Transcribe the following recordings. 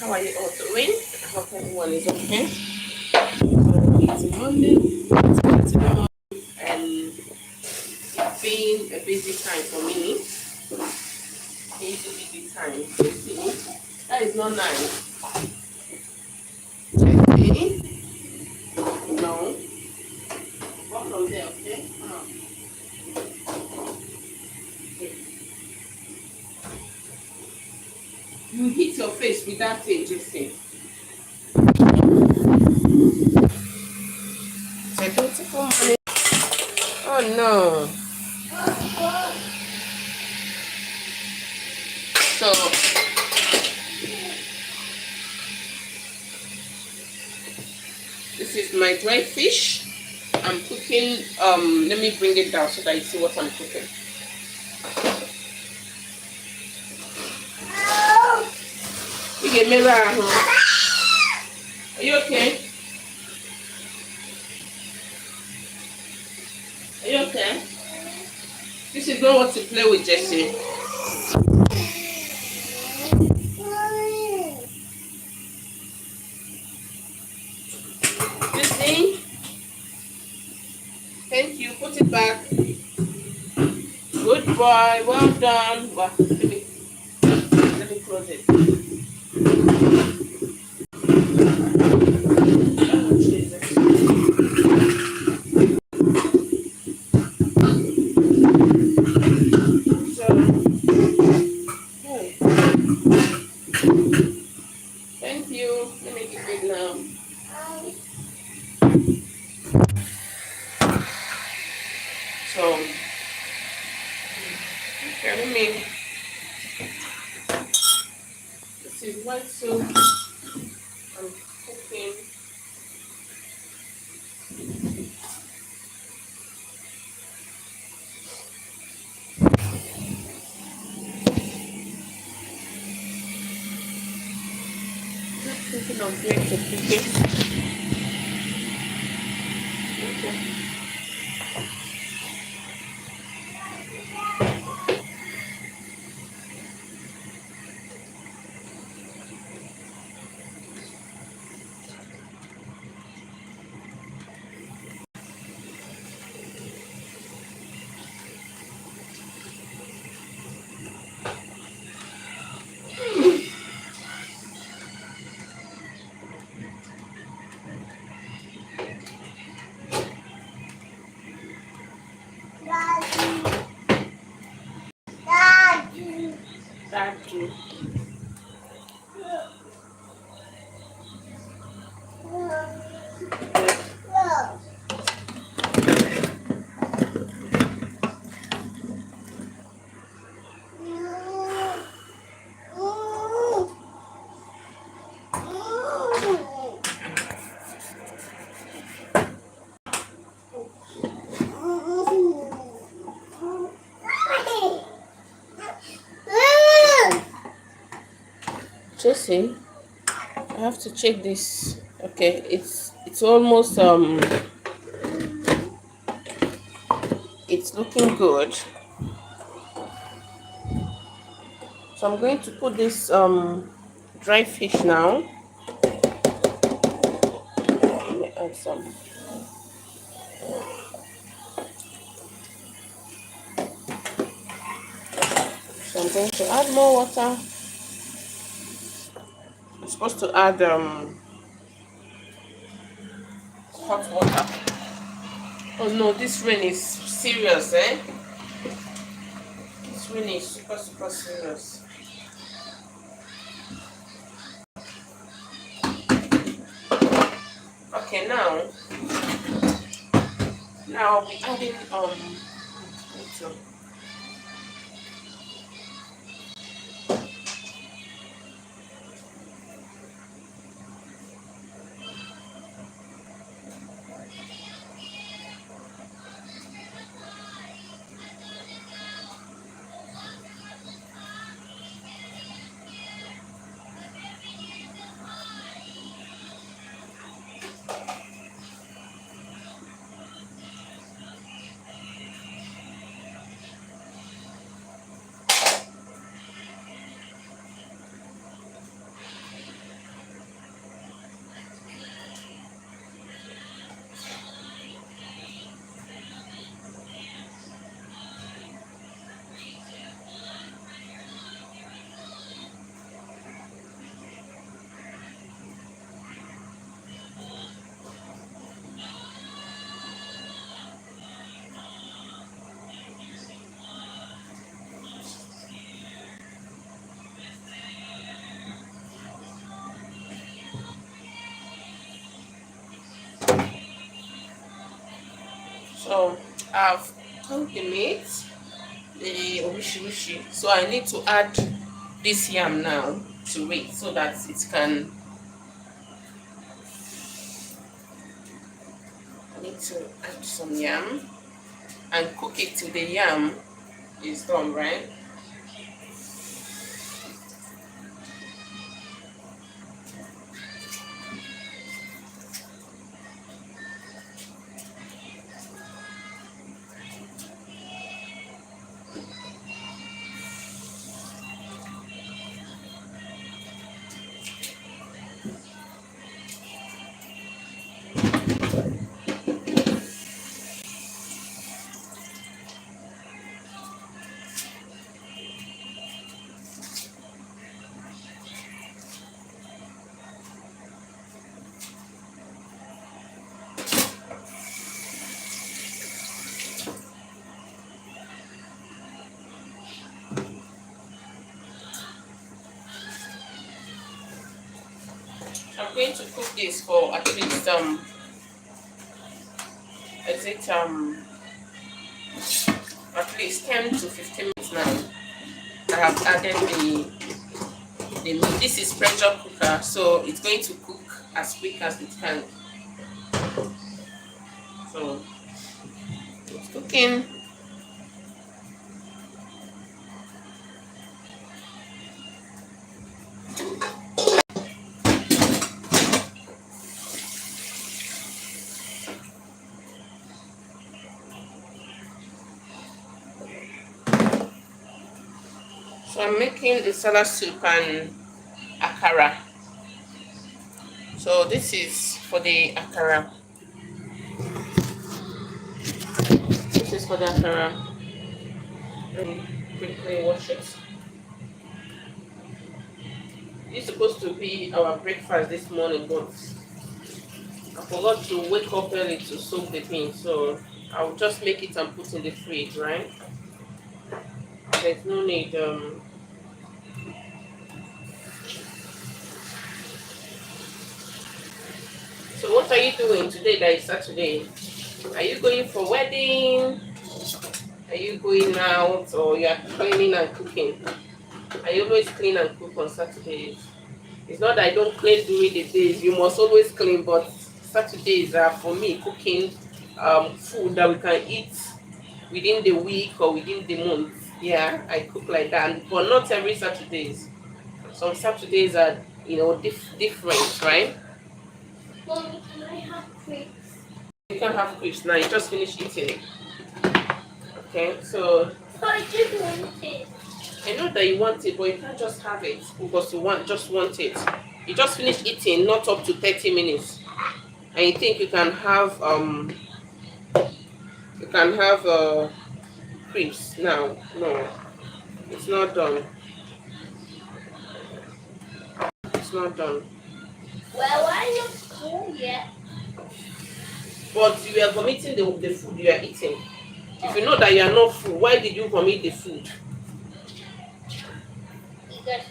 How are you all doing? I hope everyone is okay. So it's Monday. It's going to the morning, and it's been a busy time for me. Busy time. See, that is not nice. Okay. No. Walk from there, okay? Come on. Okay. You hit your face with that thing, Jesse. It's a beautiful morning. Oh no. So this is my dry fish. I'm cooking. Let me bring it down so that you see what I'm cooking. You get me right, huh? Are you okay? Are you okay? This is not what to play with, Jesse. This thing. Thank you. Put it back. Good boy. Well done. Well, let me close it. Oh, Jesus. So, hey. Thank you. Let me give it now. So, okay, let me. This is white soup. I'm cooking. Thinking of doing to cook it. Okay. Daddy. Jesse, I have to check this. Okay, it's almost it's looking good. So I'm going to put this dry fish now. Let me add some. So I'm going to add more water. I'm supposed to add hot water. Oh no, this rain is serious, eh? This rain is super serious. Okay, now I'll be adding water. I've cooked the meat, the orishiwishi. So I need to add this yam now to it so that it can. I need to add some yam and cook it till the yam is done, right? I'm going to cook this for at least is it at least 10 to 15 minutes now. I have added the meat. This is pressure cooker, so it's going to cook as quick as it can. So it's cooking. So I'm making the salad soup and akara. So this is for the akara. This is for the akara. Let me quickly wash it. It's supposed to be our breakfast this morning, but I forgot to wake up early to soak the beans, so I'll just make it and put in the fridge, right? There's no need. So what are you doing today that is Saturday? Are you going for wedding? Are you going out, or you are cleaning and cooking? I always clean and cook on Saturdays. It's not that I don't clean during the days. You must always clean, but Saturdays are for me cooking food that we can eat within the week or within the month. Yeah, I cook like that, but not every Saturdays. Some Saturdays are, different, right? Mommy, can I have crepes? You can have crisps now. You just finished eating. Okay, so But I didn't want it. I know that you want it, but you can't just have it because you just want it. You just finished eating, not up to 30 minutes, and you think you can have crisps now. No, it's not done. It's not done. Well, I'm not full yet. But you are vomiting the food you are eating. If you know that you are not full, why did you vomit the food? Because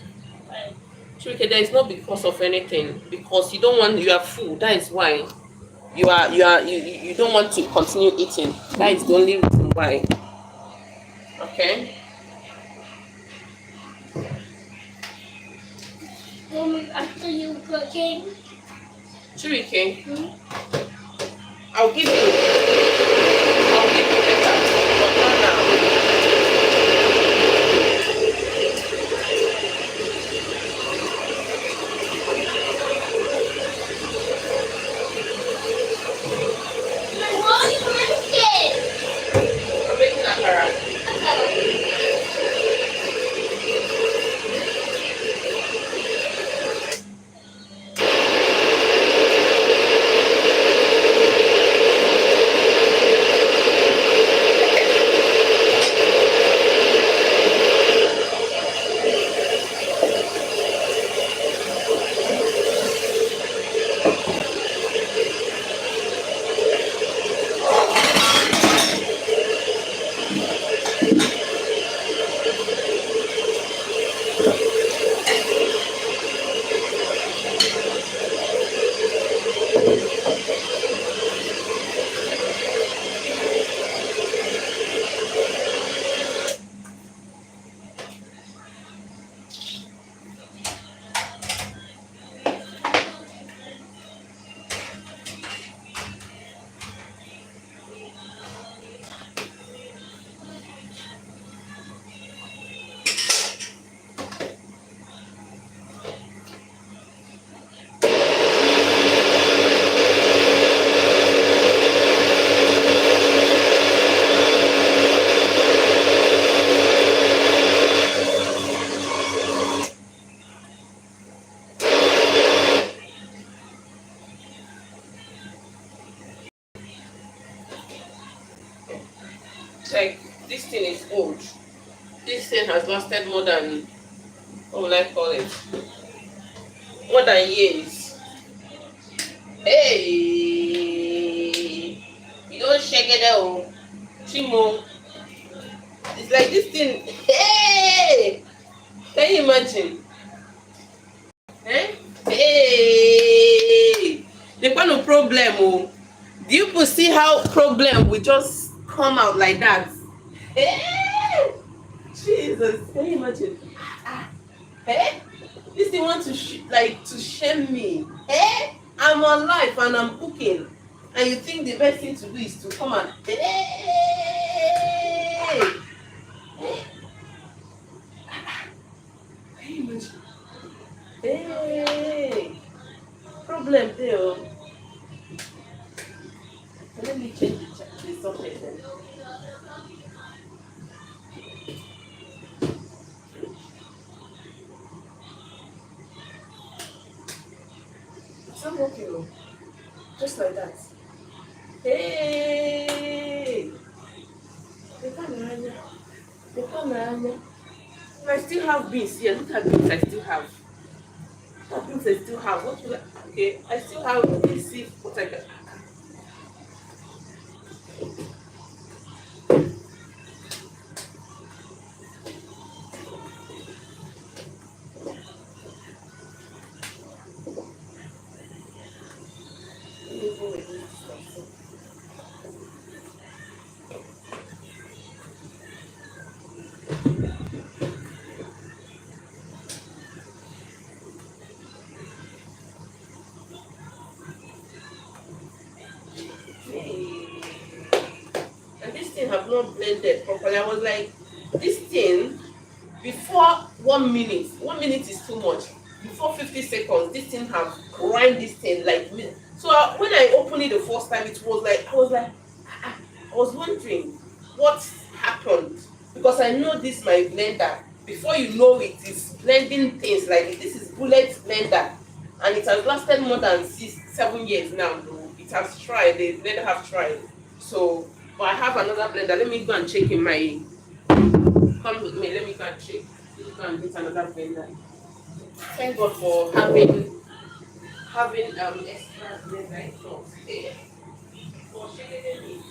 Chike, there is no because of anything. Because you are full. That is why you don't want to continue eating. That is the only reason why. Okay. Mommy, after you cooking, Chike, I'll give you later, but not now. what are you making? I'm making akara. thing has lasted more than, what will I call it? More than years. Hey, you don't shake it out, Chimo. It's like this thing. Hey, can you imagine? Eh? Hey, the kind of problem. Oh, do you see how problem will just come out like that? Hey, Jesus, can you imagine? Hey, this thing want to to shame me. Hey, I'm alive and I'm cooking, and you think the best thing to do is to come and hey. Can you imagine? Hey, problem there. Oh. Let me change the subject then. It's not working, oh. Just like that. Hey, the camera. I still have beans here. Look at beans I still have. What beans I still have? What will I? Okay, I still have. Let me see what I can. And this thing have not blended properly. I was like, this thing before 1 minute. 1 minute is too much. Before 50 seconds, this thing have grind this thing like me. So when I opened it the first time, it was like I was wondering what happened, because I know this my blender. Before you know it, it's blending things like this. This is bullet blender, and it has lasted more than 6-7 years now. It has tried. The blender have tried. So, but I have another blender. Let me go and check in my. Come with me. Let me go and check. Let me go and get another blender. Thank God for having extra blender. So, for shaking it.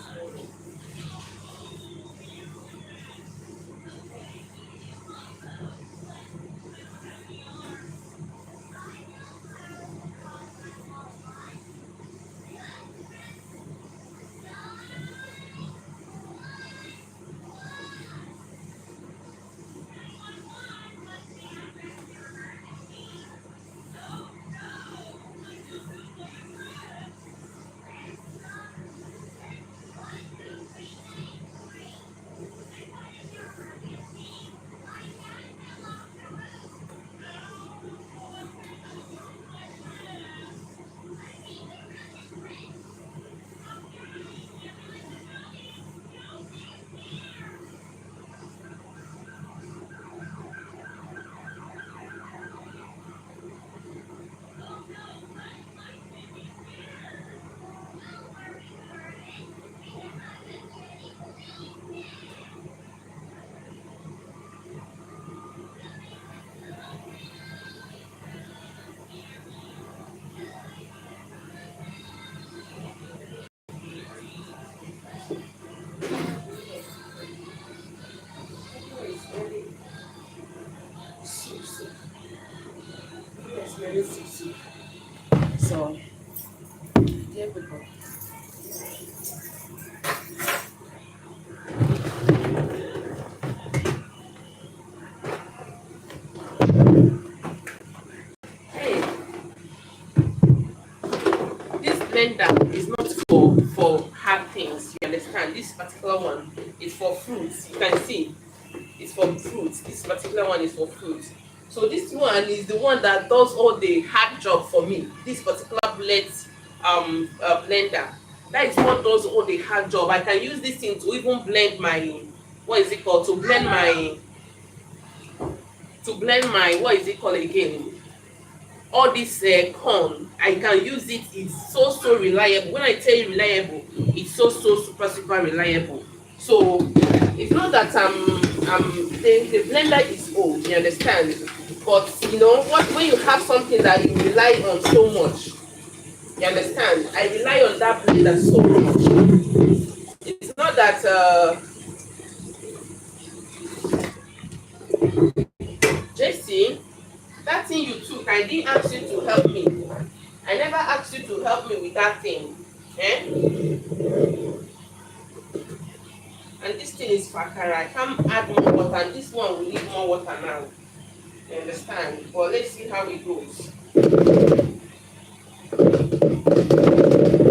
So, there we go. Hey, this blender is not for hard things. You understand? This particular one is for fruits. You can see it's for fruits. This particular one is for fruits. So this one is the one that does all the hard job for me. This particular blender, that is what does all the hard job. I can use this thing to even blend my, what is it called, to blend my what is it called again, all this corn. I can use it. It's so reliable. When I tell you reliable, it's so super reliable. So it's not that the blender is old, you understand? But you know what? When you have something that you rely on so much, you understand? I rely on that blender so much. It's not that JC, that thing you took, I didn't ask you to help me. I never asked you to help me with that thing. Eh? And this thing is fakara. I can't add more water, and this one will need more water now. You understand? But let's see how it goes.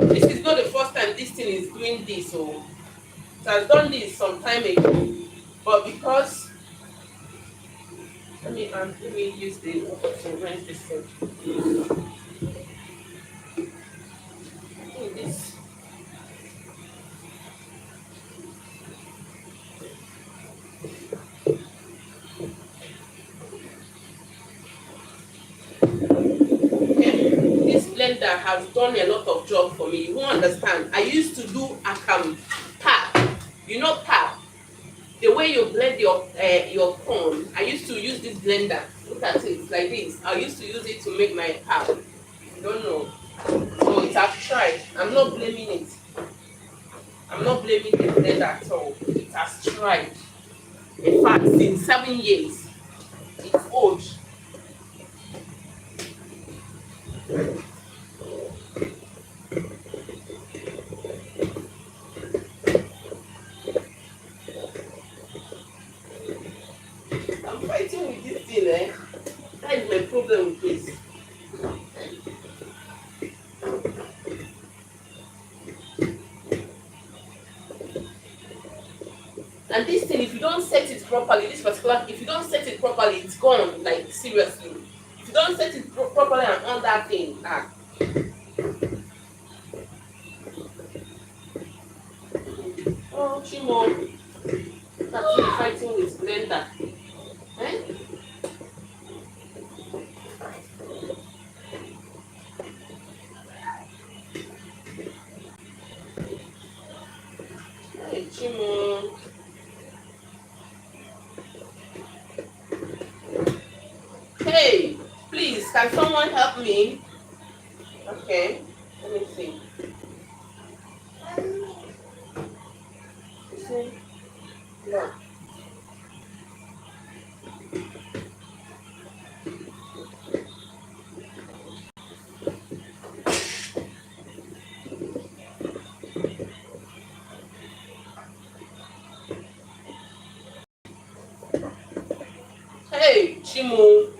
This is not the first time this thing is doing this, so it has done this some time ago. But because let me use the water to rinse this thing. I think this. This blender has done a lot of job for me. You won't understand. I used to do pap. You know pap. The way you blend your corn. I used to use this blender. Look at it like this. I used to use it to make my pap. You don't know. So it has tried. I'm not blaming it. I'm not blaming the blender at all. It has tried. In fact, since 7 years, it's old. I'm fighting with this thing, eh? That is my problem with this. And this thing, if you don't set it properly, if you don't set it properly, it's gone. Like seriously, if you don't set it properly and on that thing, Oh, Chimo, that's me fighting with blender. Eh? Hey, Chimo. Hey, please, can someone help me? Okay, let me see. No. Hey, Chimo,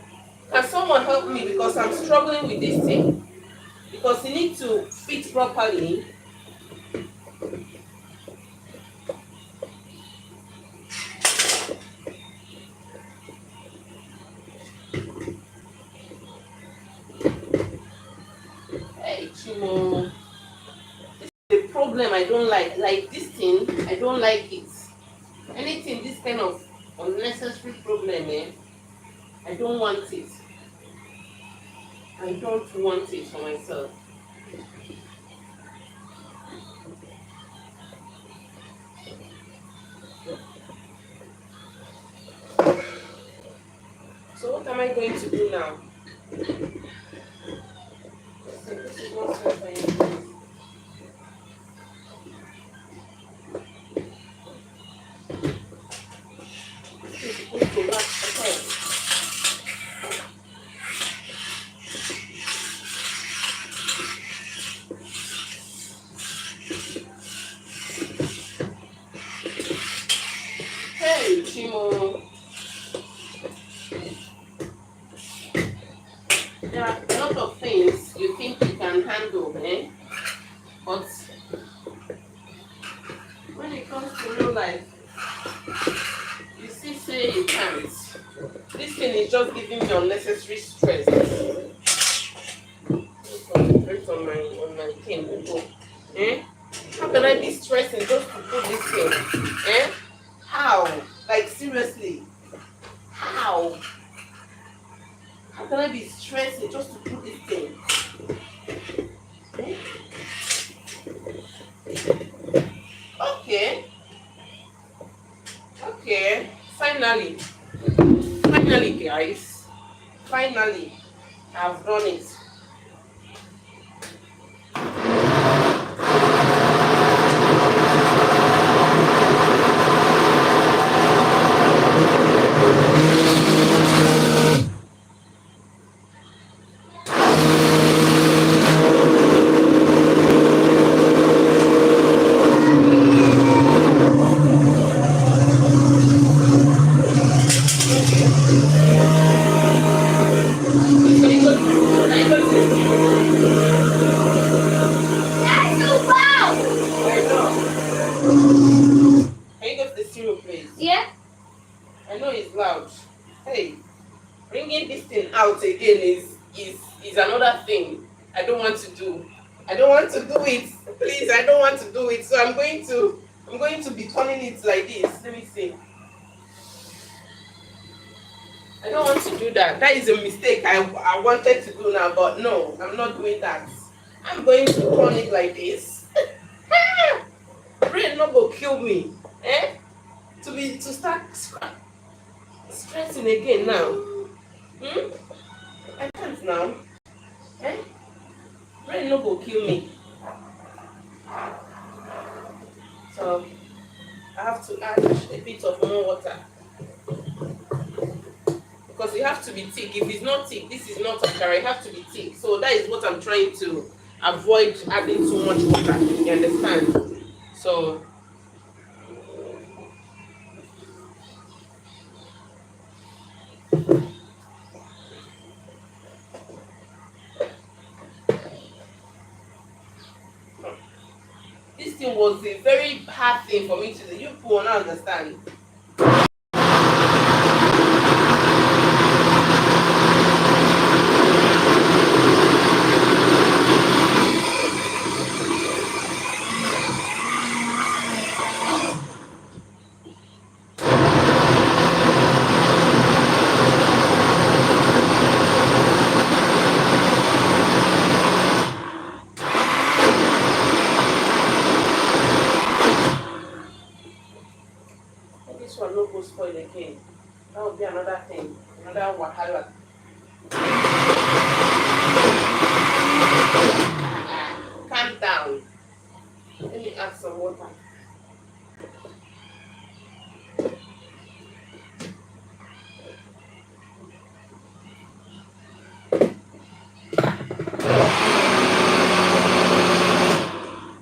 can someone help me because I'm struggling with this thing? Because you need to fit properly. Hey, Chimo, this is the problem I don't like. Like this thing, I don't like it. Anything, this kind of unnecessary problem, I don't want it. I don't want it for myself. So what am I going to do now? This is not something. This is supposed to last ahead. Hey, Chimo. There are a lot of things you think you can handle, But when it comes to real life, you still say you can't. This thing is just giving me unnecessary stress. Stress on my thing. How can I be stressing just to put this thing? How? Like seriously? How? How can I be stressing just to put this thing? Okay. Okay. Fine Finally, guys. Finally, I've done it. That's so loud. Can you go to the cereal, please? Yeah. I know it's loud. Hey, bringing this thing out again is another thing I don't want to do. I don't want to do it. Please, I don't want to do it. So I'm going to be turning it like this. Let me see. I don't want to do that. That is a mistake I wanted to do now, but no, I'm not doing that. I'm going to turn it like this. Brain not go kill me. Eh? To start stressing again now. I can't now. Eh? Brain no go kill me. So I have to add a bit of more water. Because it has to be thick. If it's not thick, this is not akara, it has to be thick. So that is what I'm trying to avoid, adding too much water. You understand? So this thing was a very hard thing for me to do. You people will not understand. This one no go spoil again. That would be another thing, another wahala. Calm down. Let me add some water.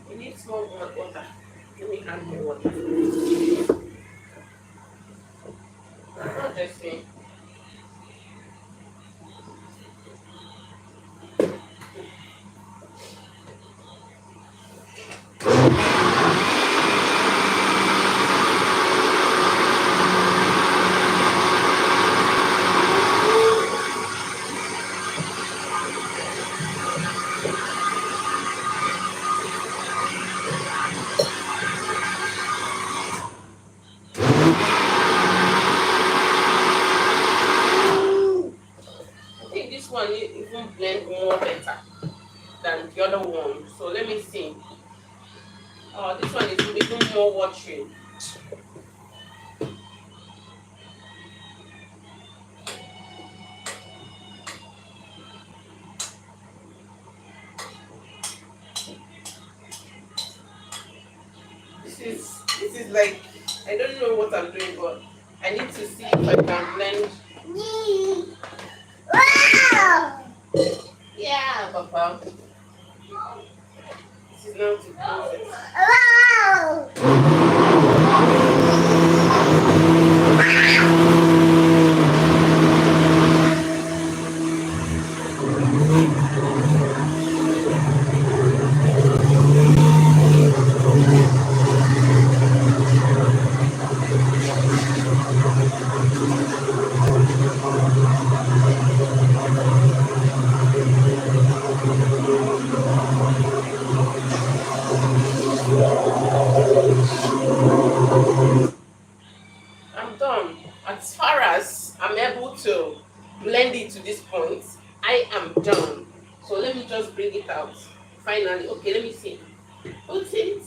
You need small water. Let me add more water. Not just me. I think this one even blend more better than the other one. So let me see. Oh, this one is even more watery. This is like, I don't know what I'm doing, but I need to see if I can blend. Wow. Yeah, Papa. This is now to close it. Wow. I'm done. As far as I'm able to blend it to this point, I am done. So let me just bring it out. Finally, okay, let me see. Put it,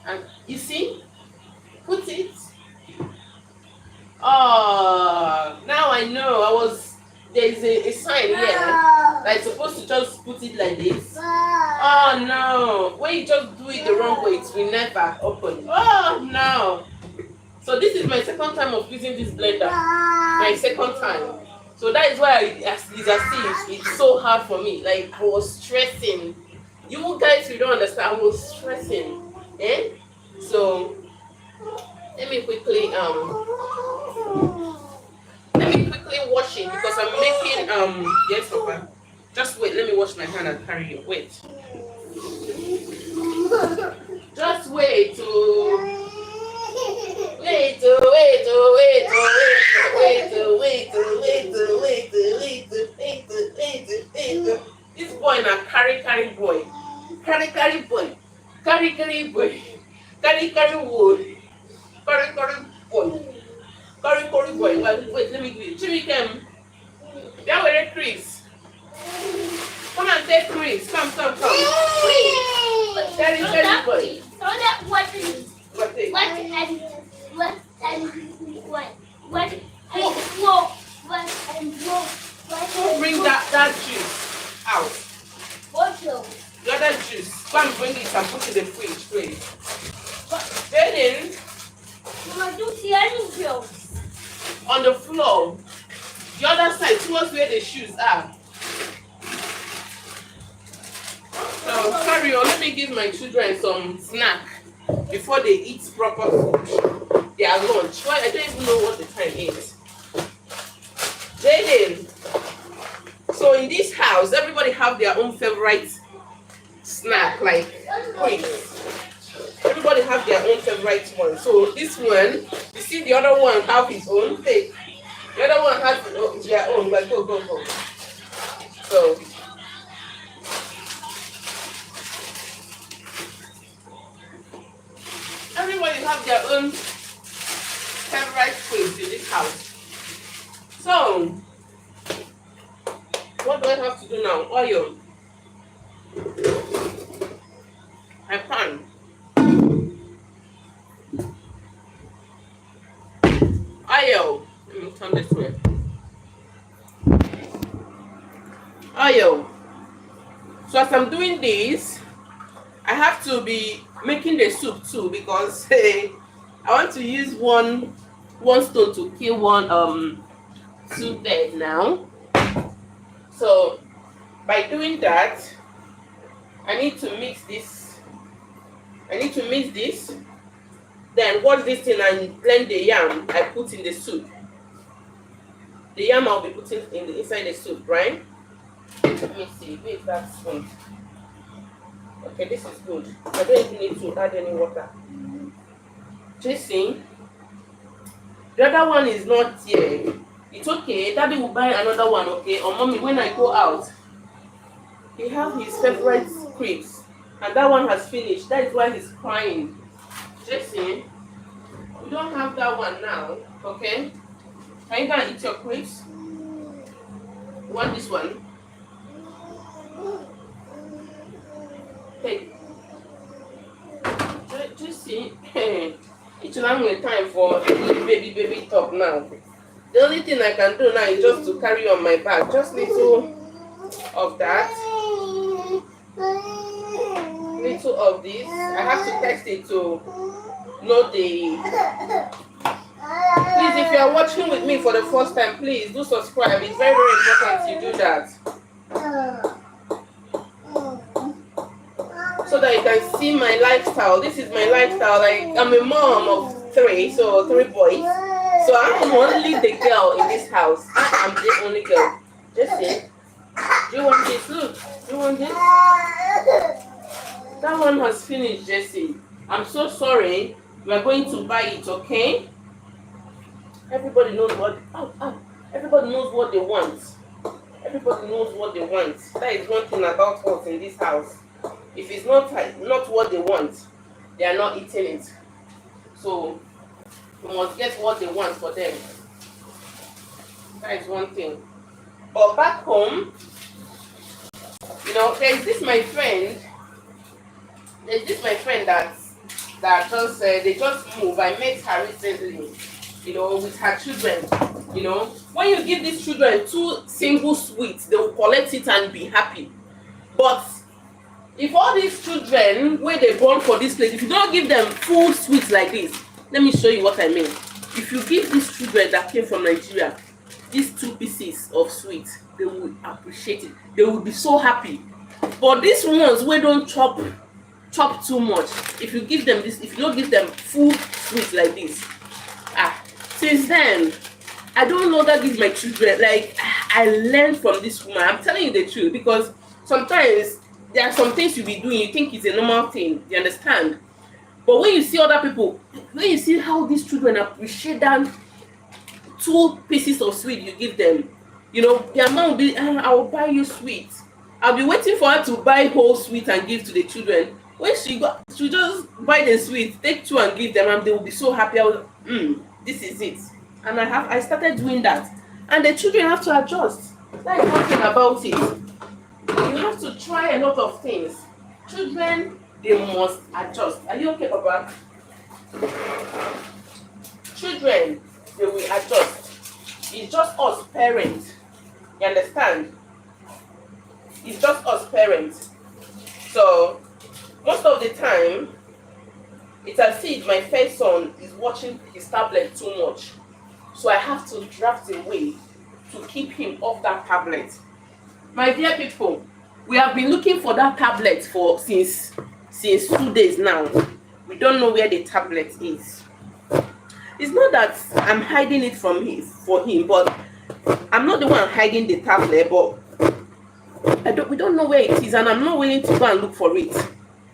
and you see, put it. Oh, now I know. There's a sign here that I'm supposed to just put it like this. Oh no, when you just do it the wrong way, it will never open. Oh no. So this is my second time of using this blender. My second time. So that is why as it's so hard for me. Like I was stressing. You guys, you don't understand. I was stressing. Eh? So let me quickly wash it because I'm making yes, Papa. Just wait. Let me wash my hand and carry you. Wait. Just wait. This boy na carry boy. Carry boy. Carry boy. Carry wood. Carry boy. Carry boy. Wait, let me give you. Jimmy come. Yeah, where Chris? Come and take Chris. Come. Carry boy. So that what is What is? what and what Bring that juice out. The other juice. Go and bring it and put it in the fridge, please. Then Mama, do see any jokes? on the floor, the other side towards where the shoes are. So carry on. Let me give my children some snack before they eat proper food. Their lunch. Well, I don't even know what the time is. Jaden. So in this house, everybody have their own favorite snack, like crisps. Everybody have their own favorite one. So this one, you see the other one have his own thing. The other one has their own, but go. So everybody have their own favorite crisps in this house. So what do I have to do now? Oil. My pan. Oil. Let me turn this way. Oil. So as I'm doing this, I have to be making the soup too because I want to use one stone to kill one soup bed now. So by doing that, I need to mix this. Then wash this thing and blend the yam I put in the soup. The yam I'll be putting inside the soup, right? Let me see. Where is that spoon? Okay, this is good. I don't even need to add any water. Jason, the other one is not here. It's okay. Daddy will buy another one, okay? Or mommy, when I go out, he has his favorite crepes, and that one has finished. That is why he's crying. Jason, you don't have that one now, okay? Can you go and eat your crepes? You want this one? Hey, Jason, it's long time for baby talk now. The only thing I can do now is just to carry on my back. Just little of that. Little of this. I have to test it to know the... Please, if you are watching with me for the first time, please do subscribe. It's very, very important you do that. So that you can see my lifestyle. This is my lifestyle. Like, I'm a mom of 3, so 3 boys. So I'm only the girl in this house. I am the only girl. Jesse, do you want this? Look, do you want this? That one has finished, Jesse. I'm so sorry. We are going to buy it, okay? Everybody knows what. Everybody knows what they want. Everybody knows what they want. That is one thing about us in this house. If it's not what they want, they are not eating it. So we must get what they want for them. That is one thing. But back home, there's this my friend that just they just moved. I met her recently. with her children. When you give these children two single sweets, they will collect it and be happy. But if all these children wey dey born for dis place, if you don give them full sweets like this, let me show you what I mean. If you give these children that came from Nigeria these two pieces of sweet, they will appreciate it, they will be so happy. But these ones wey don chop too much, if you give them this, if you don't give them full sweet like this, since then I don't longer give my children. Like, I learned from this woman, I'm telling you the truth, because sometimes there are some things you be doing, you think it's a normal thing, you understand? But when you see other people, when you see how these children appreciate that two pieces of sweet you give them, their mom will be, I will buy you sweet. I'll be waiting for her to buy whole sweet and give to the children. When she just buy the sweet, take two and give them, and they will be so happy. I was, this is it. And I started doing that. And the children have to adjust. That is one thing about it. You have to try a lot of things. Children, they must adjust. Are you okay, Papa? Children, they will adjust. It's just us parents. You understand? It's just us parents. So, most of the time, it's as if my first son is watching his tablet too much. So I have to draft a way to keep him off that tablet. My dear people, we have been looking for that tablet since 2 days now. We don't know where the tablet is. It's not that I'm hiding it for him, but I'm not the one hiding the tablet, but we don't know where it is, and I'm not willing to go and look for it.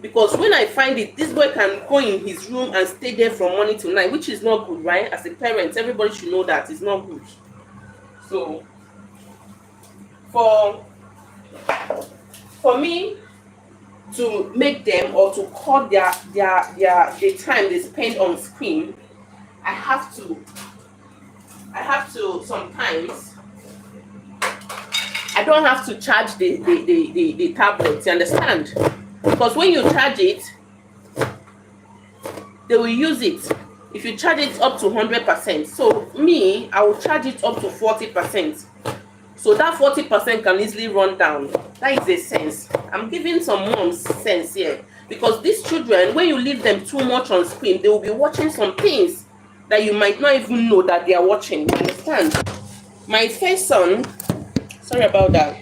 Because when I find it, this boy can go in his room and stay there from morning to night, which is not good, right? As a parent, everybody should know that it's not good. So, for me to make them, or to cut the time they spend on screen, I have to sometimes, I don't have to charge the tablet, you understand? Because when you charge it, they will use it. If you charge it up to 100%, so me, I will charge it up to 40%. So that 40% can easily run down. That is a sense. I'm giving some moms sense here. Because these children, when you leave them too much on screen, they will be watching some things that you might not even know that they are watching. You understand? My first son, sorry about that.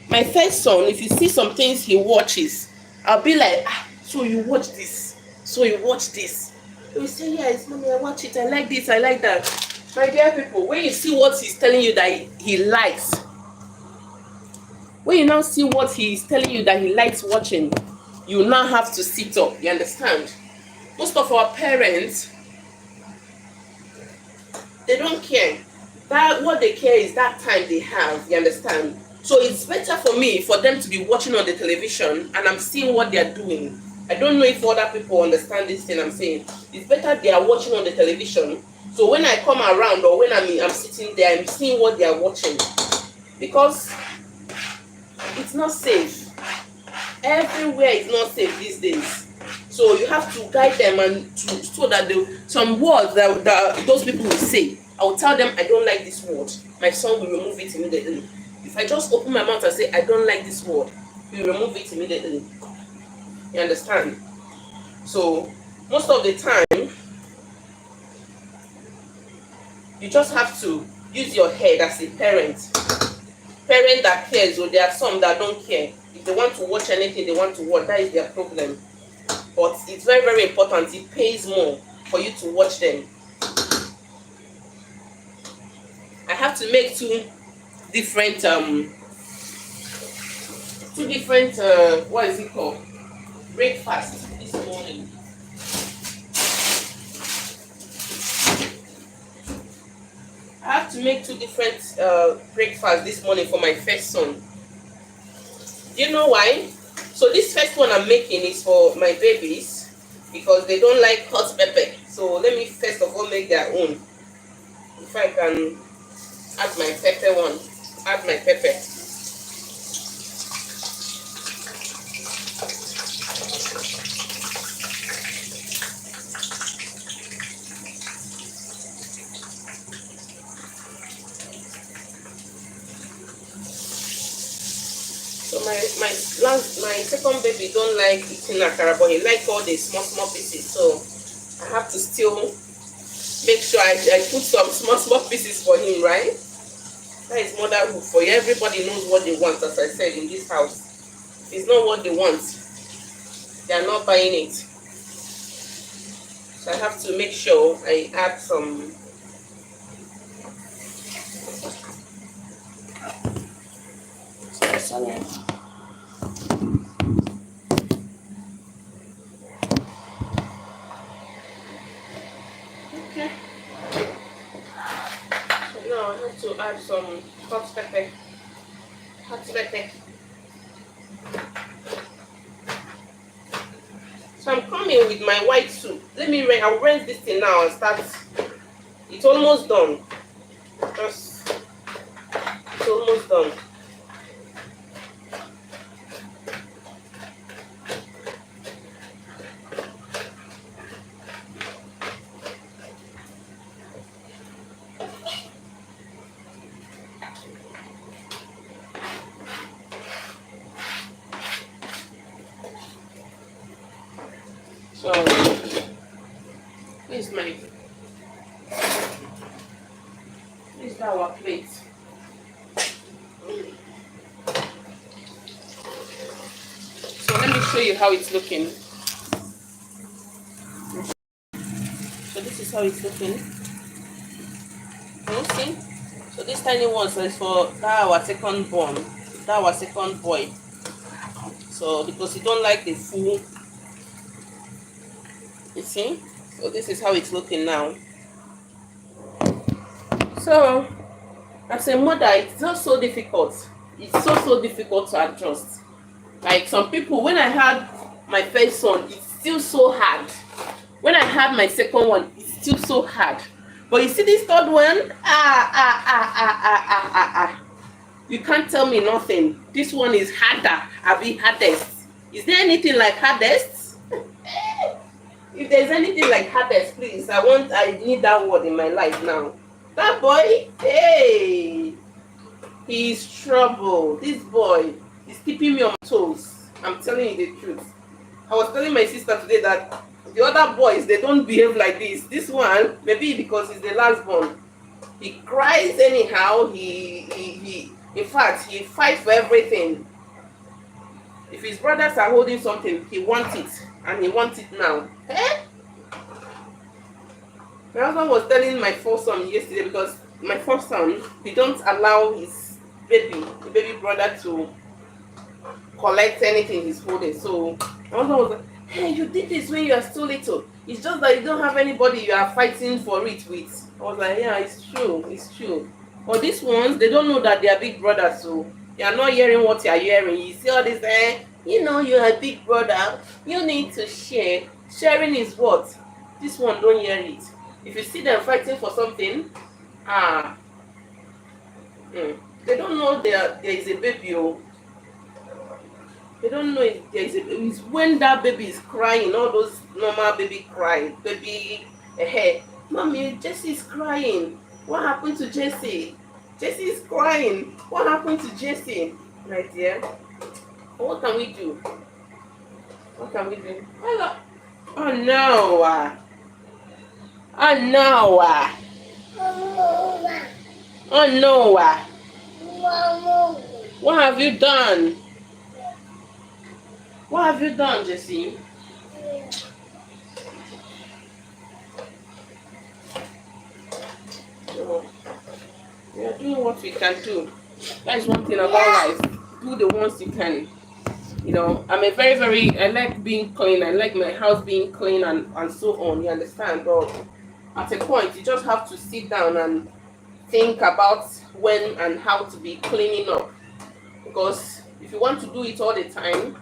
My first son, if you see some things he watches, I'll be like, so you watch this, so you watch this. He will say, yes, mommy, I watch it, I like this, I like that. My dear people, when you see what he's telling you that he likes, when you now see what he's telling you that he likes watching, you now have to sit up, you understand? Most of our parents, they don't care. What they care is that time they have, you understand? So it's better for me for them to be watching on the television and I'm seeing what they're doing. I don't know if other people understand this thing I'm saying. It's better they are watching on the television. So when I come around, or when I'm sitting there, I'm seeing what they are watching. Because it's not safe. Everywhere is not safe these days. So you have to guide them, and so that some words that those people will say, I will tell them I don't like this word. My son will remove it immediately. If I just open my mouth and say I don't like this word, he will remove it immediately. You understand? So most of the time, you just have to use your head as a parent. Parent that cares, or there are some that don't care. If they want to watch anything, they want to watch. That is their problem. But it's very, very important. It pays more for you to watch them. I have to make two different what is it called, breakfast this morning. I have to make two different breakfasts this morning for my first son. Do you know why? So this first one I'm making is for my babies because they don't like hot pepper. So let me first of all make their own. If I can add my pepper one, add my pepper. my second baby don't like eating akara, but he like all the small pieces. So I have to still make sure I put some small pieces for him, right? That is motherhood for you. Everybody knows what they want, as I said, in this house. If it's not what they want, they are not buying it. So I have to make sure I add some. Salad. Okay. So now I have to add some hot pepper. So I'm coming with my white soup. I'll rinse this thing now and start. It's almost done. It's almost done. So, this is our plate. So let me show you how it's looking. So this is how it's looking. Can you see? So this tiny one is for our second born, our second boy. So because he don't like the full. You see? So this is how it's looking now. So as a mother, it's not so difficult. It's so difficult to adjust. Like some people, when I had my first son, it's still so hard. When I had my second one, it's still so hard. But you see this third one? You can't tell me nothing. This one is harder. I'll be hardest. Is there anything like hardest? If there's anything like hardest, please, I need that word in my life now. That boy, hey, he's trouble. This boy is keeping me on my toes. I'm telling you the truth. I was telling my sister today that the other boys, they don't behave like this. This one, maybe because he's the last born, he cries anyhow. In fact, he fights for everything. If his brothers are holding something, he wants it, and he wants it now. Eh? My husband was telling my first son yesterday, because my first son, he don't allow his the baby brother to collect anything he's holding. So my husband was like, hey, you did this when you are still little. It's just that you don't have anybody you are fighting for it with. I was like, yeah, it's true. But these ones, they don't know that they are big brothers, so they are not hearing what you are hearing. You see all this, you are a big brother. You need to share. Sharing is what? This one don't hear it. If you see them fighting for something, they don't know there is a baby. They don't know if there is it's when that baby is crying, all those normal baby cry. Baby, hey, mommy, Jesse's crying. What happened to Jesse? Jesse is crying. What happened to Jesse? My dear, what can we do? Hello. Oh no. Oh no. Oh no. What have you done? What have you done, Jessie? We are doing what we can do. That is one thing about life. Do the ones you can. I'm a I like being clean. I like my house being clean and so on. You understand? But at a point, you just have to sit down and think about when and how to be cleaning up. Because if you want to do it all the time,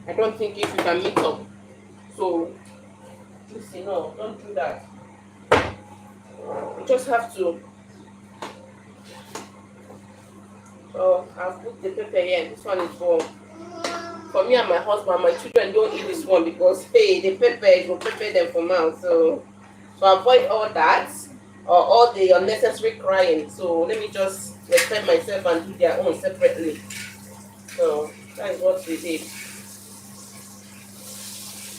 I don't think if you can meet up. So, listen, no, don't do that. You just have to. So, I've put the pepper here. This one is for me and my husband. My children don't eat this one because, hey, the pepper will prepare them for mouth. So avoid all that or all the unnecessary crying. So, let me just respect myself and do their own separately. So that's what we did.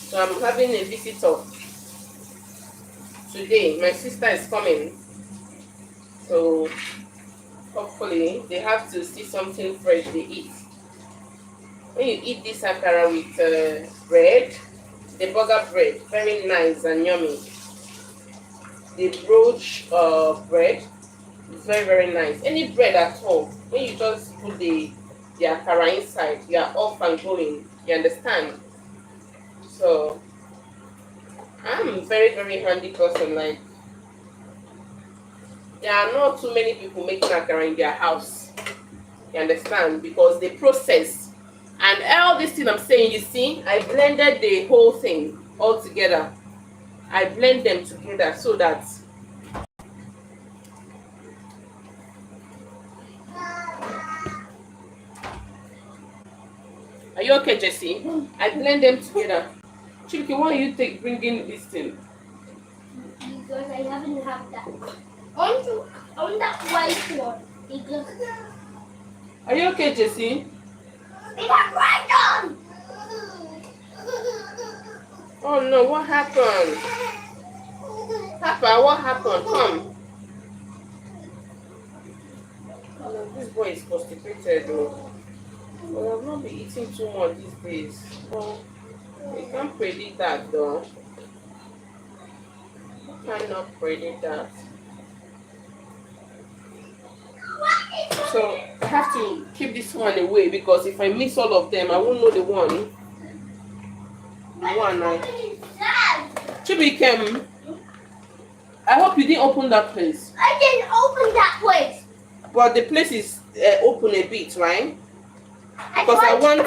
So I'm having a visitor today. My sister is coming. So hopefully they have to see something fresh they eat. When you eat this akara with bread, the burger bread, very nice and yummy. The brooch bread is very, very nice. Any bread at all, when you just put the akara inside, you are off and going. You understand? So I'm a very, very handy person. Like, there are not too many people making akara in their house. You understand? Because they process. And all this thing I'm saying, you see, I blended the whole thing all together. I blend them together so that are you okay, Jessie? I blend them together. Chiki, why you bringing this thing? Because I haven't had that. On that white one. Because Are you okay, Jessie? it had right on. Oh no, what happened? Papa, what happened? Come. Oh, no, this boy is constipated though. Well, I've not been eating too much these days. Well, you can't predict that though. You cannot predict that. So I have to keep this one away because if I miss all of them, I won't know the one. Chibikem, I hope you didn't open that place. I didn't open that place. But the place is open a bit, right? Because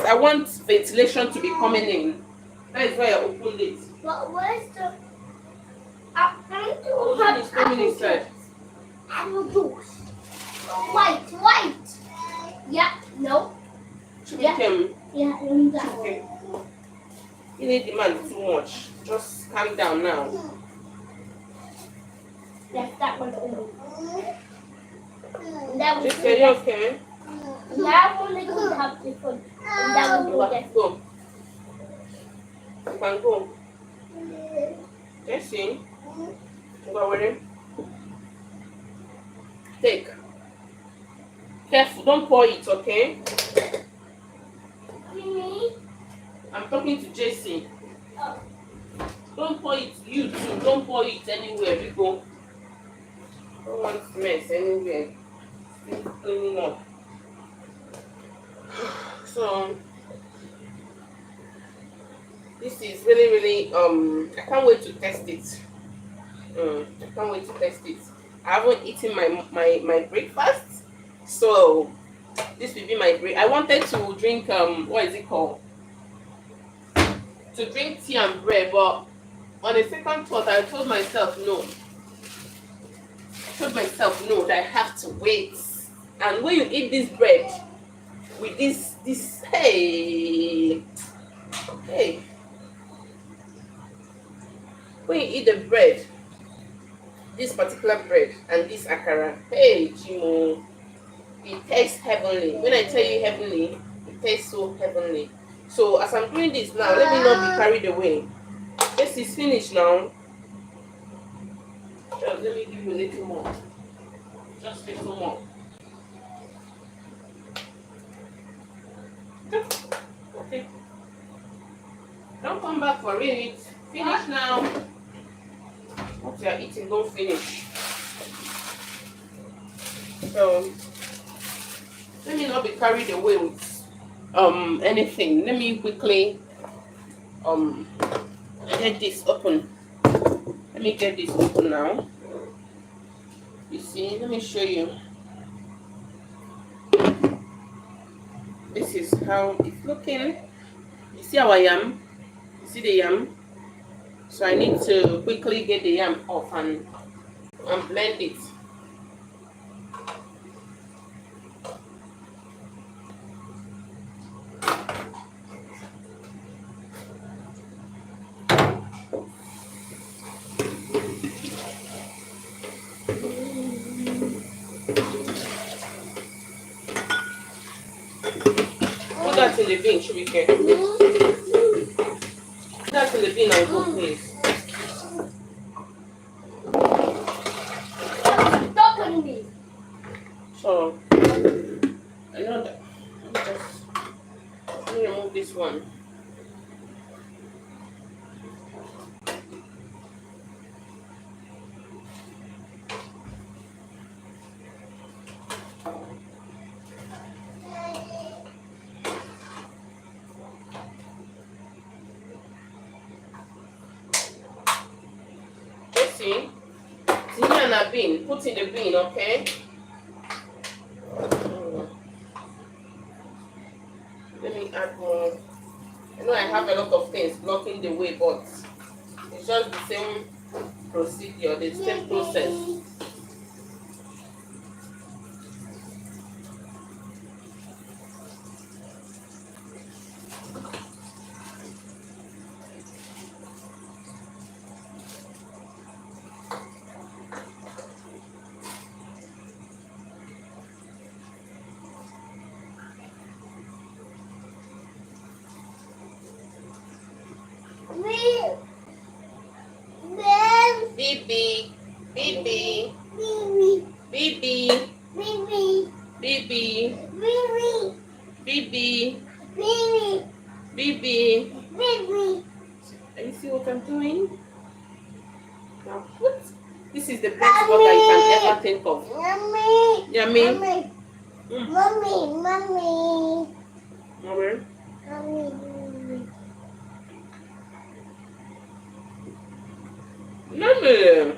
I want ventilation to be coming in. That is why I opened it. But where's the apple It's coming inside. apple juice? White. Yeah, no. Chibikem, Yeah, in that one. okay. You need demand too much. Just calm down now. Yes, that one only. That was Just are you okay? that one they could have different. And that one Go. could Go. You can go. Jesse. Go with him. Take. Careful, don't pour it, okay? Me? I'm talking to Jesse. Oh. Don't pour it, you too. Don't pour it anywhere we go. Don't want mess anywhere. Still cleaning up. So this is really I can't wait to test it. I can't wait to test it. I haven't eaten my breakfast, so this will be my break. I wanted to drink what is it called? To drink tea and bread, but on a second thought, I told myself no. That I have to wait. And when you eat this bread with this hey, when you eat the bread, this particular bread and this akara, hey, Chimo, it tastes heavenly. When I tell you heavenly, it tastes so heavenly. So as I'm doing this now, let me not be carried away. This is finished now. Just let me give you a little more. Just a little more. Okay. Don't come back for it. Finish now. What you are eating, don't finish. So let me not be carried away with anything. Let me quickly get this open. Let me get this open now. You see, let me show you. This is how it's looking. You see our yam? You see the yam? So I need to quickly get the yam off and blend it. What that in the bin, Shubike. Put that in the bin and go, please. Stop on me. So, I know that. Let me remove this one. See, it's here in a bin. Put in the bin, okay? Let me add more. I know I have a lot of things blocking the way, but it's just the same procedure, the same process. Bibi, Bibi, Bibi, Bibi, Bibi, Bibi. You see what I'm doing? Now put. This is the best burger you can ever think of. Mommy. Yummy. Mommy. Mommy. Mommy. Mommy. Mommy. Yummy.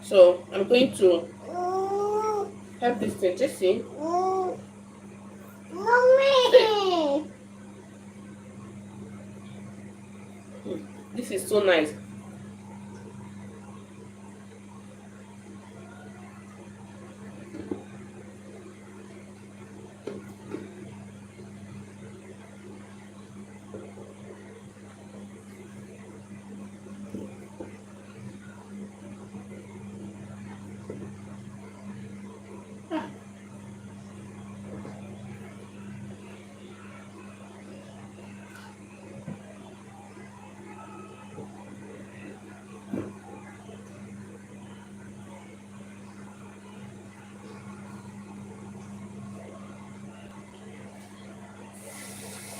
So I'm going to help this thing. Just see. Mommy. This is so nice.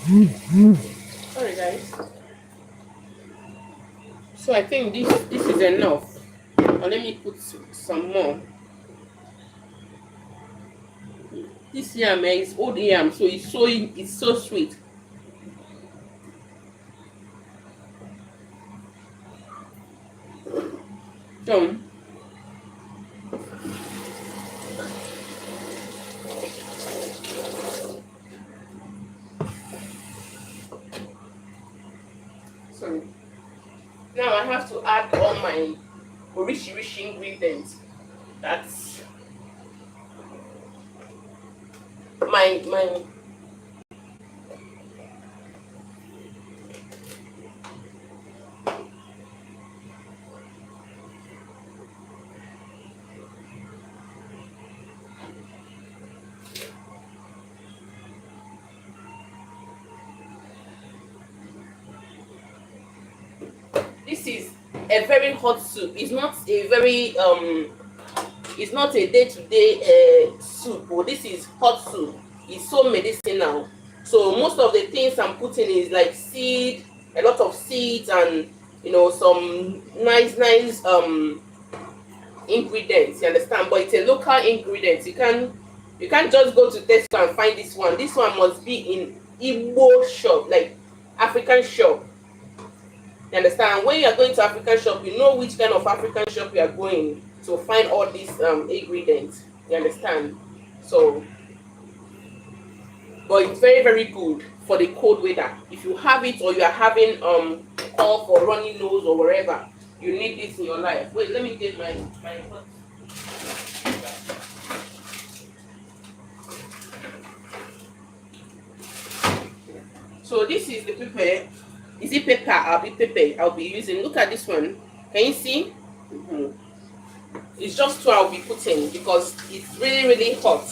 Sorry guys. So I think this is enough. Or let me put some more. This yam is old yam, so it's so sweet. Done. Sorry. Now I have to add all my rich ingredients. That's my this is a very hot soup. It's not a very it's not a day-to-day soup, but this is hot soup. It's so medicinal. So most of the things I'm putting is like seed, a lot of seeds, and some nice ingredients. You understand? But it's a local ingredient. You can't just go to Tesco and find this one. This one must be in Igbo shop, like African shop. You understand? When you are going to African shop, you know which kind of African shop you are going to find all these ingredients. You understand? So, but it's very, very good for the cold weather. If you have it, or you are having cough or runny nose or wherever, you need this in your life. Wait, let me get my So this is the pepper. Is it pepper? I'll be using. Look at this one. Can you see? It's just two I'll be putting because it's really, really hot.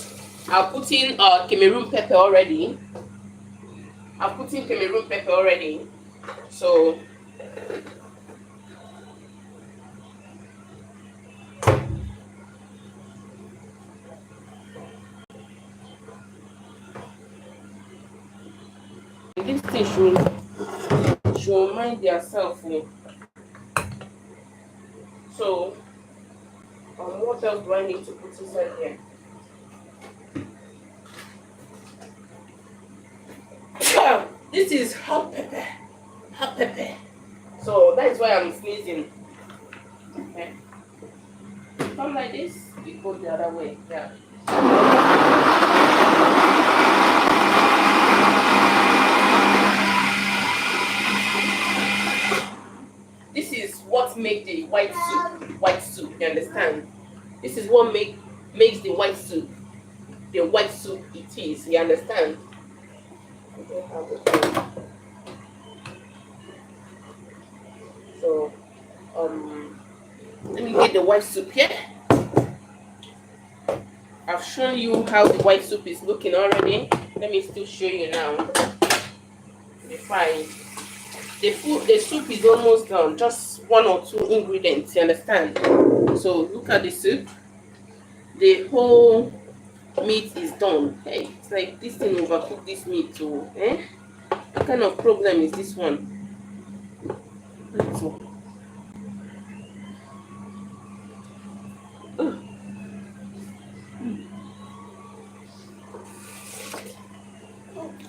I'll put in Cameroon pepper already. I've put in Cameroon pepper already. So this thing should mind yourself. So what else do I need to put inside here? This is hot pepper. Hot pepper. So that's why I'm sneezing. Okay. Come like this, we go the other way. Yeah. This is what makes the white soup, you understand? This is what makes the white soup it is, you understand? So let me get the white soup here. I've shown you how the white soup is looking already. Let me still show you now. The soup is almost done. Just 1 or 2 ingredients, you understand? So look at the soup. The whole meat is done. Hey, it's like this thing overcooked this meat too. What kind of problem is this one?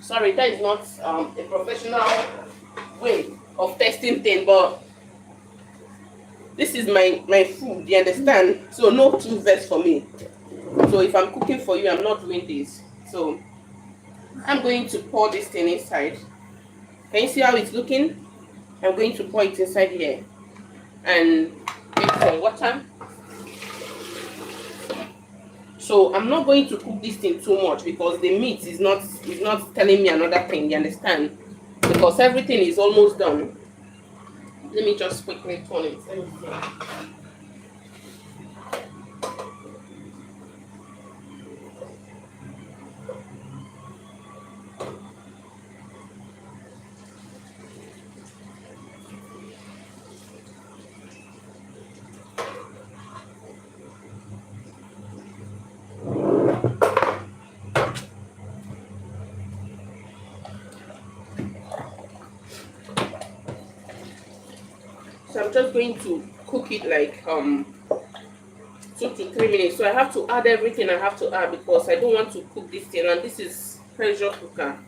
Sorry, that is not a professional way of testing things, but this is my food, you understand? So no too vex for me. So if I'm cooking for you, I'm not doing this. So I'm going to pour this thing inside. Can you see how it's looking? I'm going to pour it inside here and make some water. So I'm not going to cook this thing too much because the meat is not telling me another thing, you understand? Because everything is almost done. Let me just quickly turn it. Let me see. So I'm just going to cook it like 2 to 3 minutes. So I have to add everything I have to add because I don't want to cook this thing, and this is pressure cooker,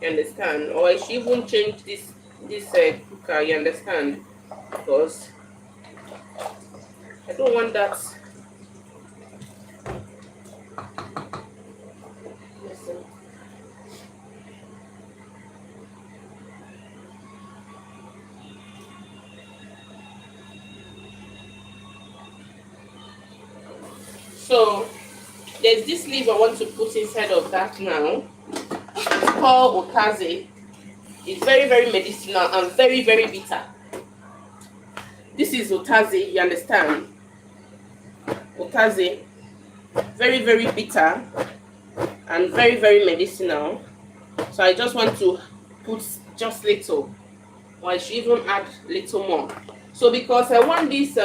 you understand? Or I should even change this cooker, you understand? Because I don't want that. Listen. So there's this leaf I want to put inside of that now. It's called otaze. It's very, very medicinal and very, very bitter. This is otaze, you understand? Otaze, very, very bitter and very, very medicinal. So I just want to put just little, or I should even add little more. So because I want this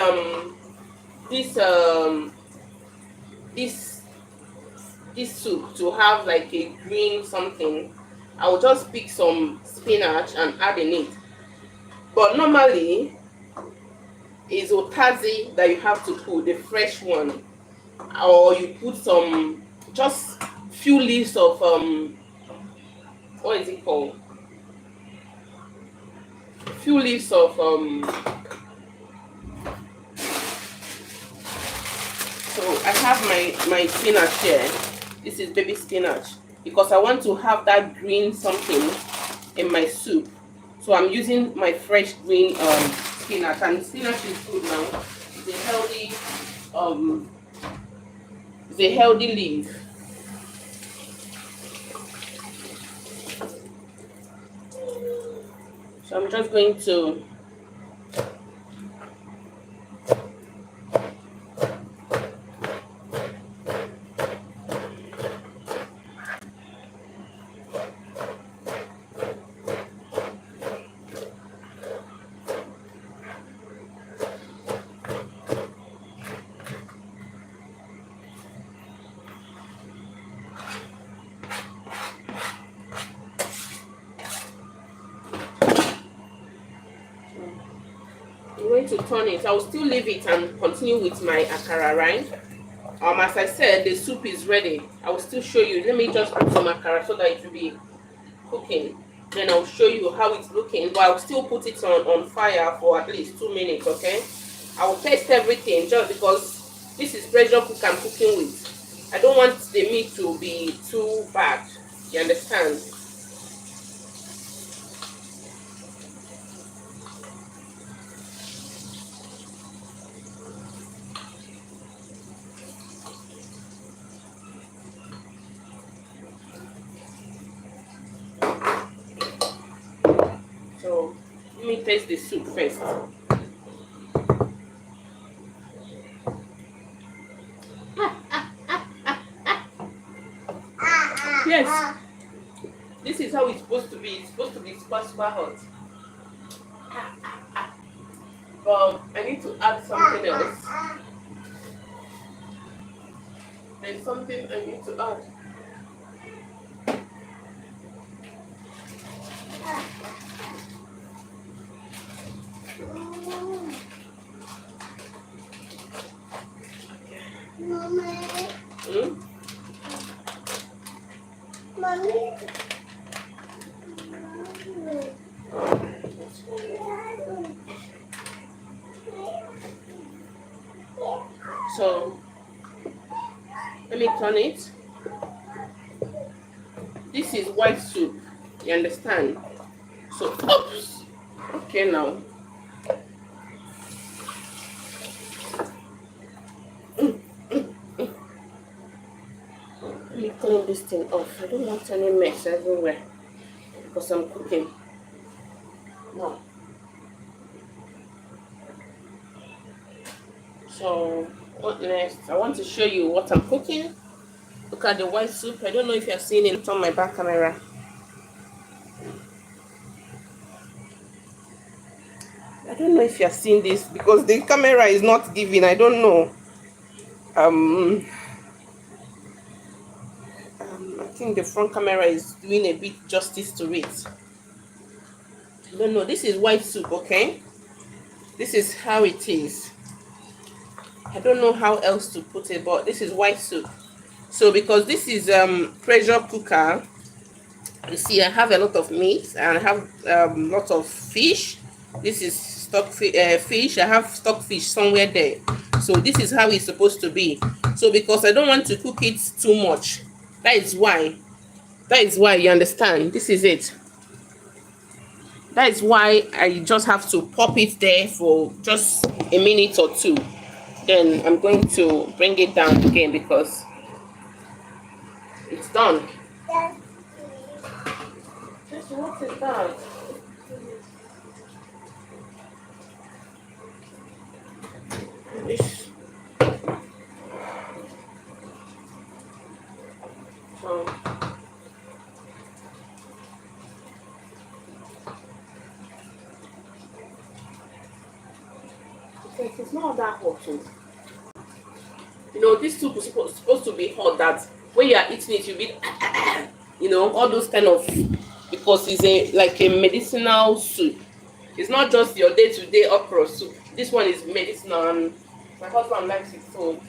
soup to have like a green something, I will just pick some spinach and add in it. But normally it's otaze that you have to put, the fresh one, or you put some, just few leaves of what is it called? Few leaves of so I have my spinach here. This is baby spinach because I want to have that green something in my soup. So I'm using my fresh green spinach, and spinach is good now. It's a healthy leaf. So I'm just going to to turn it. I will still leave it and continue with my akara, right? As I said, the soup is ready. I will still show you. Let me just put some akara so that it will be cooking. Then I'll show you how it's looking, but I'll still put it on fire for at least 2 minutes, okay? I will taste everything just because this is pressure cook I'm cooking with. I don't want the meat to be too bad. You understand? So let me taste the soup first. Yes, this is how it's supposed to be. It's supposed to be super hot. But I need to add something else. There's something I need to add. Hmm? Mommy. So let me turn it. This is white soup. You understand? So oops. Okay now. Let me clean this thing off. I don't want any mess everywhere because I'm cooking. No. So what next? I want to show you what I'm cooking. Look at the white soup. I don't know if you're seeing it on my back camera. I don't know if you're seeing this because the camera is not giving. I don't know. I think the front camera is doing a bit justice to it. I don't know. This is white soup, okay? This is how it is. I don't know how else to put it, but this is white soup. So because this is pressure cooker, you see I have a lot of meat and I have lot of fish. This is fish. I have stockfish somewhere there. So this is how it's supposed to be. So because I don't want to cook it too much, that is why you understand. This is it. That is why I just have to pop it there for just a minute or two. Then I'm going to bring it down again because it's done. Just what is that? This. So. It's not that hot. You know, this soup is supposed to be hot, that when you are eating it, you'll be, you know, all those kind of, because it's like a medicinal soup. It's not just your day-to-day okra soup. This one is medicinal and my husband likes it. So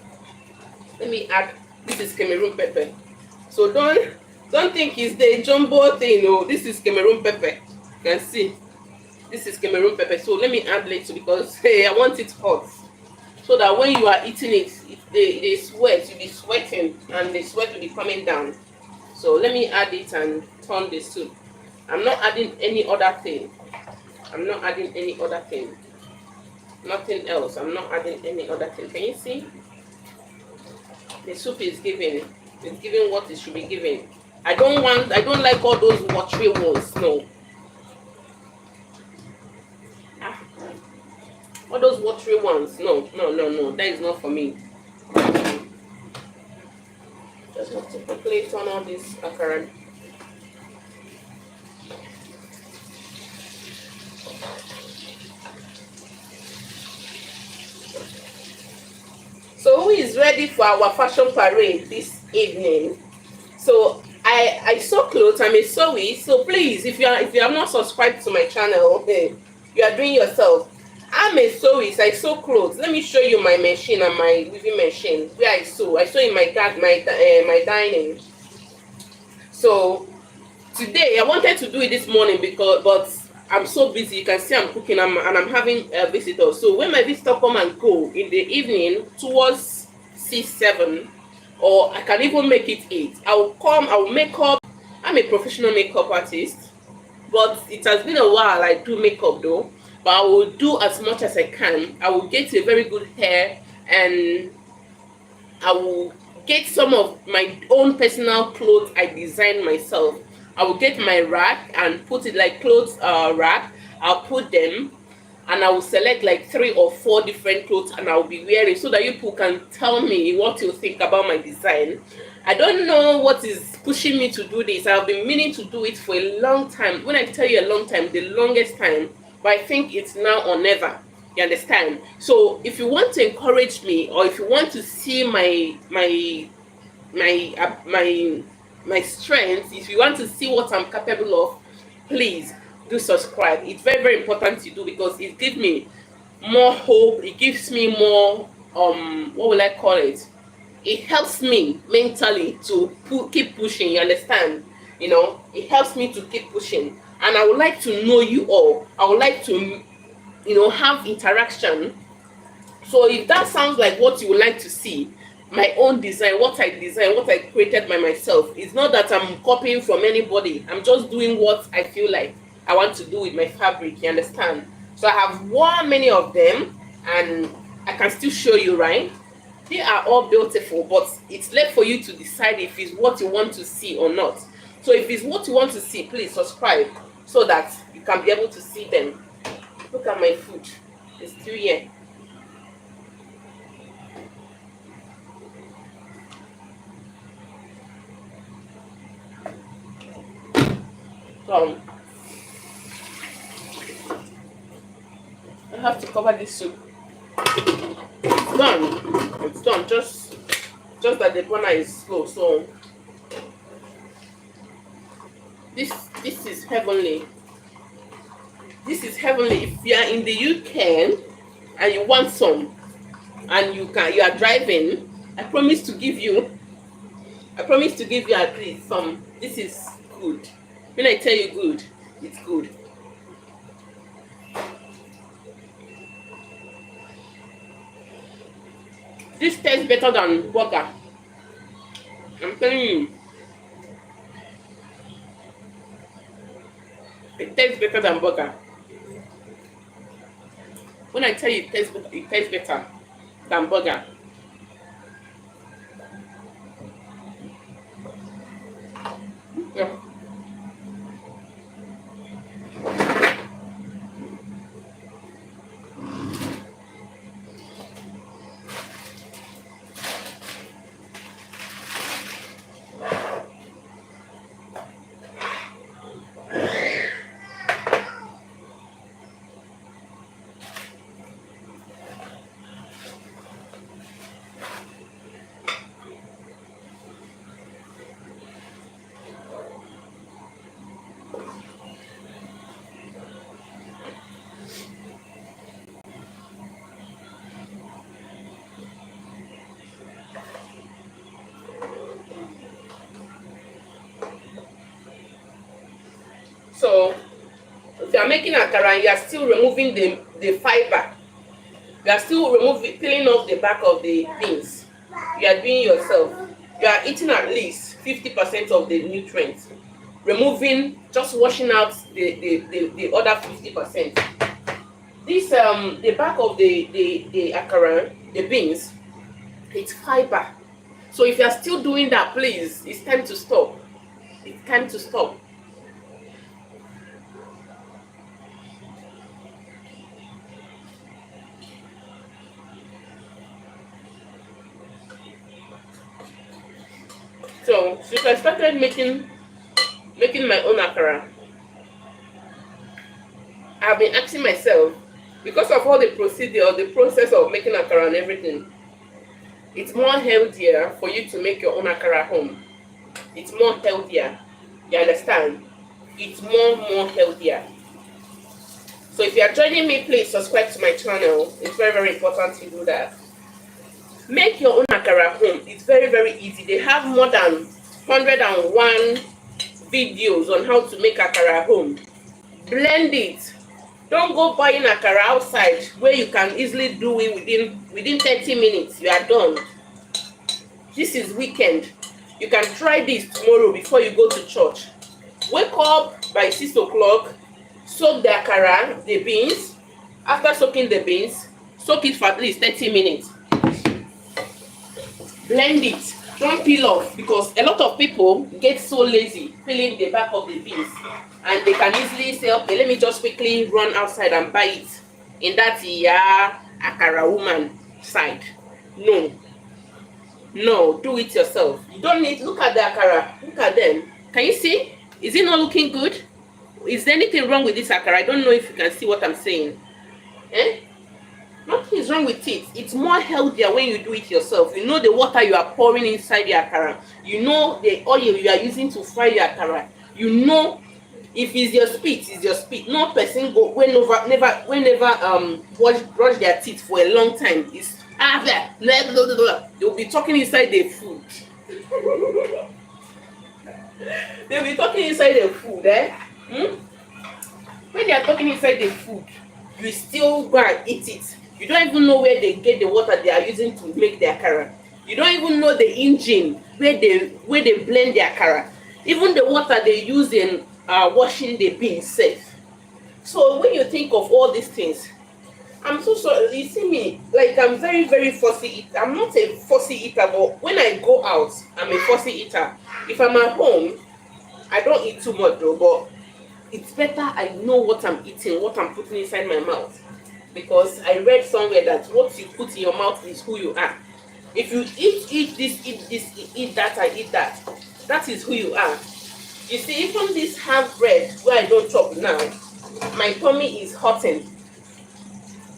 let me add, this is Cameroon pepper. So don't think it's the jumbo thing. No, this is Cameroon pepper. You can see. This is Cameroon pepper. So let me add later because hey, I want it hot. So that when you are eating it, they sweat, you'll be sweating and the sweat will be coming down. So let me add it and turn the soup. I'm not adding any other thing. I'm not adding any other thing. Nothing else. I'm not adding any other thing. Can you see? The soup is giving. It's giving what it should be giving. I don't like all those watery ones. No. All those watery ones. No. That is not for me. Just have to quickly turn on this akara. So who is ready for our fashion parade this evening? So I sew clothes, I'm a sewer. So please, if you have not subscribed to my channel, you are doing yourself. I'm a sewist. I sew clothes. Let me show you my machine and my weaving machine where I sew. I sew in my dining. So today I wanted to do it this morning but I'm so busy. You can see I'm cooking and I'm having a visitor. So when my visitor come and go in the evening towards 6, 7, or I can even make it 8, I will come. I will make up. I'm a professional makeup artist, but it has been a while I do makeup though. But I will do as much as I can. I will get a very good hair, and I will get some of my own personal clothes I design myself. I will get my rack and put it like clothes rack. I'll put them, and I will select like 3 or 4 different clothes, and I'll be wearing so that you people can tell me what you think about my design. I don't know what is pushing me to do this. I've been meaning to do it for a long time. When I tell you a long time, the longest time, but I think it's now or never. You understand? So if you want to encourage me, or if you want to see my strengths, if you want to see what I'm capable of, please do subscribe. It's very, very important to do, because it gives me more hope. It gives me more what will I call it? It helps me mentally to keep pushing. You understand? It helps me to keep pushing, and I would like to know you all. I would like to have interaction. So if that sounds like what you would like to see, my own design, what I created by myself, it's not that I'm copying from anybody. I'm just doing what I feel like I want to do with my fabric. You understand? So I have worn many of them, and I can still show you, right? They are all beautiful, but it's left for you to decide if it's what you want to see or not. So if it's what you want to see, please subscribe so that you can be able to see them. Look at my food. It's still here. So I have to cover this soup. It's done. It's done. Just that the burner is slow. So this is heavenly. This is heavenly. If you are in the UK and you want some, and you are driving, I promise to give you at least some. This is good. When I tell you good, it's good. This tastes better than burger. I'm telling you. It tastes better than burger. When I tell you it tastes better than burger. Yeah. So if you are making akara and you are still removing the fiber, you are still peeling off the back of the beans, you are doing yourself. You are eating at least 50% of the nutrients, just washing out the other 50%. This the back of the akara, the beans, it's fiber. So if you are still doing that, please, it's time to stop. It's time to stop. So since I started making my own akara, I've been asking myself, because of all the process of making akara and everything, it's more healthier for you to make your own akara home. It's more healthier. You understand? It's more healthier. So if you are joining me, please subscribe to my channel. It's very, very important to do that. Make your own akara home. It's very, very easy. They have more than 101 videos on how to make akara home. Blend it. Don't go buying akara outside where you can easily do it within 30 minutes. You are done. This is weekend. You can try this tomorrow before you go to church. Wake up by 6 o'clock. Soak the akara, the beans. After soaking the beans, soak it for at least 30 minutes. Blend it. Don't peel off, because a lot of people get so lazy peeling the back of the beans, and they can easily say, okay, let me just quickly run outside and buy it in that akara woman side. No, do it yourself. You don't need, look at the akara, look at them. Can you see? Is it not looking good? Is there anything wrong with this akara? I don't know if you can see what I'm saying. Nothing is wrong with it. It's more healthier when you do it yourself. You know the water you are pouring inside your akara. You know the oil you are using to fry your akara. You know if it's your spit, it's your spit. No person go whenever brush their teeth for a long time. It's they'll be talking inside the food. They'll be talking inside the food, When they are talking inside the food, you still go and eat it. You don't even know where they get the water they are using to make their akara. You don't even know the engine where they blend their akara. Even the water they use in washing the beans safe. So when you think of all these things, I'm so sorry. You see me, like I'm very, very fussy eater. I'm not a fussy eater, but when I go out, I'm a fussy eater. If I'm at home, I don't eat too much though, but it's better I know what I'm eating, what I'm putting inside my mouth. Because I read somewhere that what you put in your mouth is who you are. If you eat this, eat that, and eat that, that is who you are. You see, even this half bread where I don't chop now, my tummy is hurting.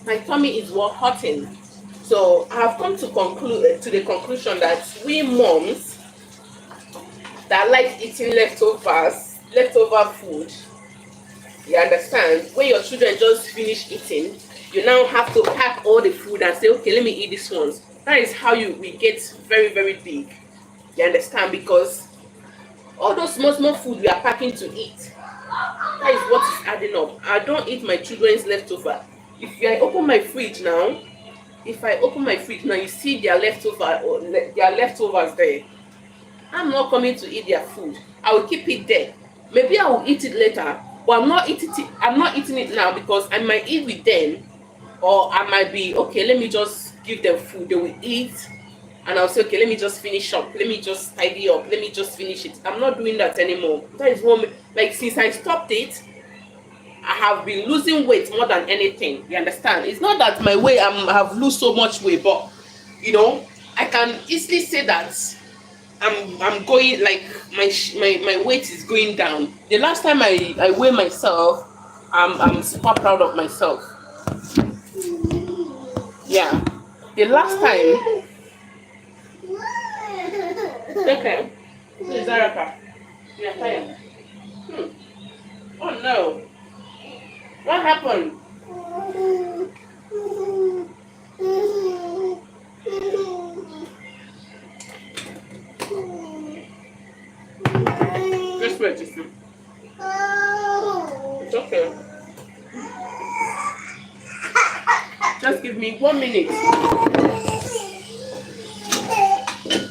My tummy is hurting. So I have come to the conclusion that we moms that like eating leftover food, you understand, when your children just finish eating, you now have to pack all the food and say, okay, let me eat this one. That is how we get very, very big. You understand? Because all those small food we are packing to eat, that is what is adding up. I don't eat my children's leftover. If I open my fridge now, you see their leftovers there. I'm not coming to eat their food. I will keep it there. Maybe I will eat it later, but I'm not eating it now, because I might eat with them, or I might be okay. Let me just give them food. They will eat, and I'll say, okay, let me just finish up. Let me just tidy up. Let me just finish it. I'm not doing that anymore. That is one. Like since I stopped it, I have been losing weight more than anything. You understand? It's not that my weight I have lost so much weight, but I can easily say that I'm going, like my weight is going down. The last time I weigh myself, I'm super proud of myself. Yeah. The last time. Okay. Is Zaraka? Yeah, fine. Oh no. What happened? Just wait, just wait. It's okay. Just give me 1 minute.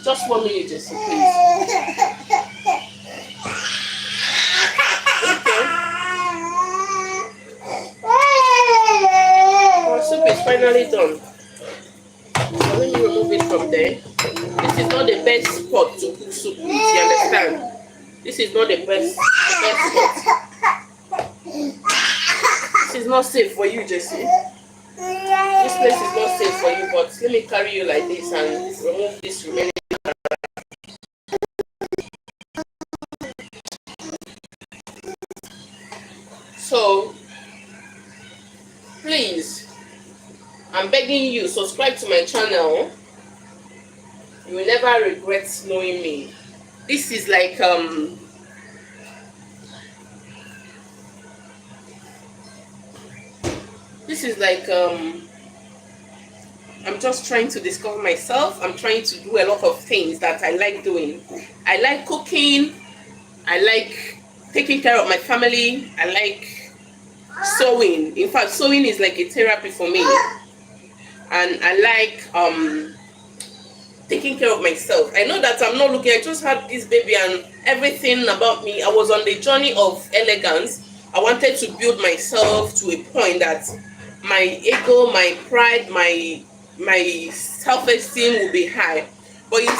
Just 1 minute, Jesse, please. Okay. Our soup is finally done. So let me remove it from there. This is not the best spot to cook soup with, you understand? This is not the best spot. This is not safe for you, Jesse. This place is not safe for you, but let me carry you like this and remove this remaining. So, please, I'm begging you, subscribe to my channel. You will never regret knowing me. This is like this is like I'm just trying to discover myself. I'm trying to do a lot of things that I like doing. I like cooking. I like taking care of my family. I like sewing. In fact, sewing is like a therapy for me. And I like taking care of myself. I know that I'm not looking. I just had this baby and everything about me. I was on the journey of elegance. I wanted to build myself to a point that my ego, my pride, my self-esteem will be high. But you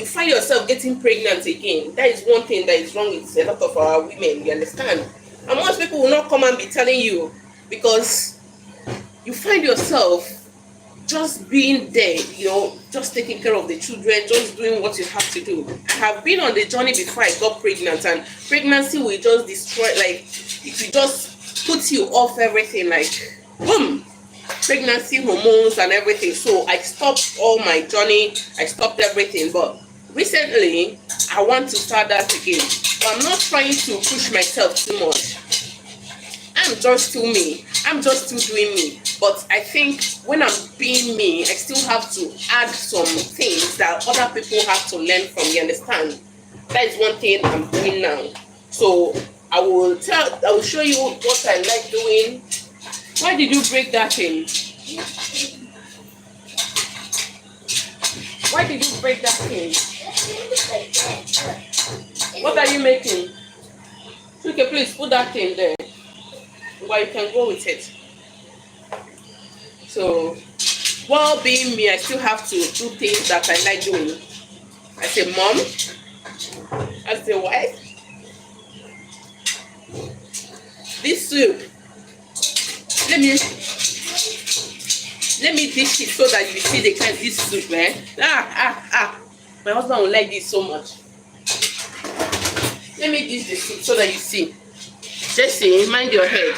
find yourself getting pregnant again. That is one thing that is wrong with a lot of our women. You understand? And most people will not come and be telling you, because you find yourself just being there, just taking care of the children, just doing what you have to do. I have been on the journey before I got pregnant, and pregnancy will just destroy, like, it will just put you off everything, like, boom, pregnancy hormones and everything. So I stopped all my journey, I stopped everything. But recently, I want to start that again. But I'm not trying to push myself too much. I'm just still me. I'm just still doing me. But I think when I'm being me, I still have to add some things that other people have to learn from. You understand? That is one thing I'm doing now. So I will show you what I like doing. Why did you break that thing? Why did you break that thing? What are you making? Okay, please put that thing there. But you can go with it. So, while being me, I still have to do things that I like doing. As a mom, as a wife. This soup, let me dish it so that you see the kind of this soup, man. My husband will like this so much. Let me dish the soup so that you see. Jesse, mind your head.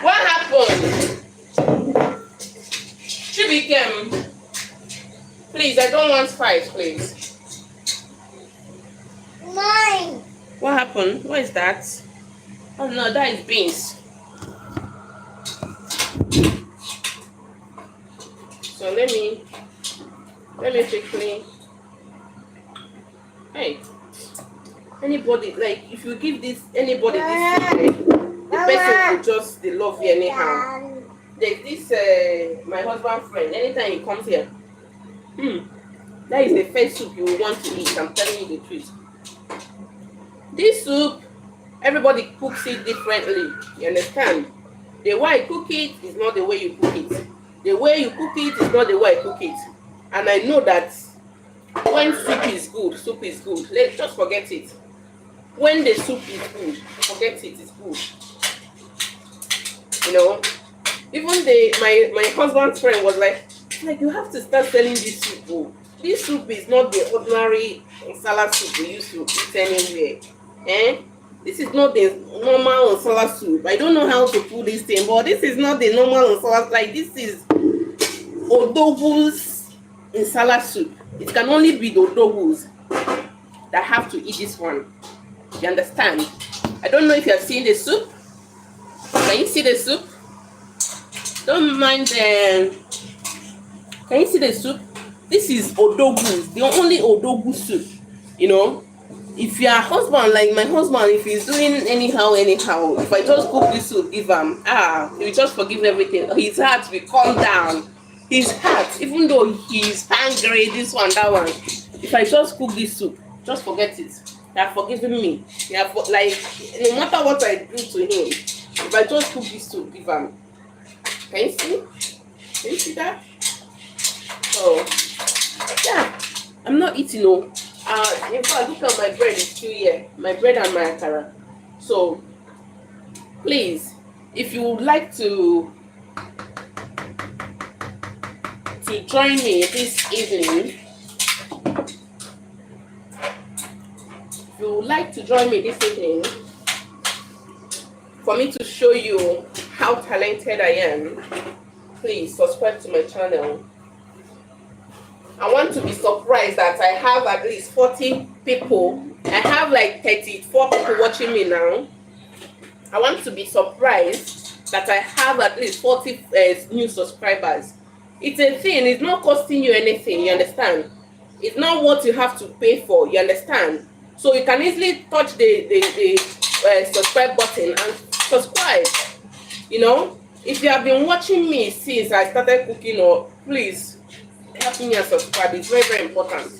What happened? Chibikem, please, I don't want fight, please. Mine. What happened? What is that? Oh no, that is beans. So let me quickly. Hey, anybody, like, if you give anybody this soup, the person will just love you anyhow. Like this, my husband friend, anytime he comes here, that is the first soup you will want to eat. I'm telling you the truth. This soup, everybody cooks it differently. You understand? The way I cook it is not the way you cook it. The way you cook it is not the way I cook it. And I know that when soup is good. Let's just forget it. When the soup is good, forget it, it's good. Even my husband's friend was like, you have to start selling this soup. Oh. This soup is not the ordinary salad soup we used to eat anywhere. This is not the normal salad soup. I don't know how to put this thing, but this is not the normal salad. Like, this is odogus in salad soup. It can only be the odogus that have to eat this one. You understand? I don't know if you have seen the soup. Can you see the soup? Don't mind the. Can you see the soup? This is odogus, the only odogu soup. If your husband, like my husband, if he's doing anyhow, if I just cook this soup, give him, he will just forgive everything. His heart will calm down. His heart, even though he's angry, this one, that one. If I just cook this soup, just forget it. They have forgiven me. They have, like, no matter what I do to him, if I just cook this soup, give him. Can you see? Can you see that? So, yeah, I'm not eating no. In fact, look at my bread is still here. My bread and my akara. So, please, if you would like to join me this evening, for me to show you how talented I am, please subscribe to my channel. I want to be surprised that I have at least 40 people. I have like 34 people watching me now. I want to be surprised that I have at least 40 new subscribers. It's a thing. It's not costing you anything. You understand? It's not what you have to pay for. You understand? So you can easily touch the subscribe button and subscribe. You know, if you have been watching me since I started cooking, or please help me and subscribe. It's very, very important.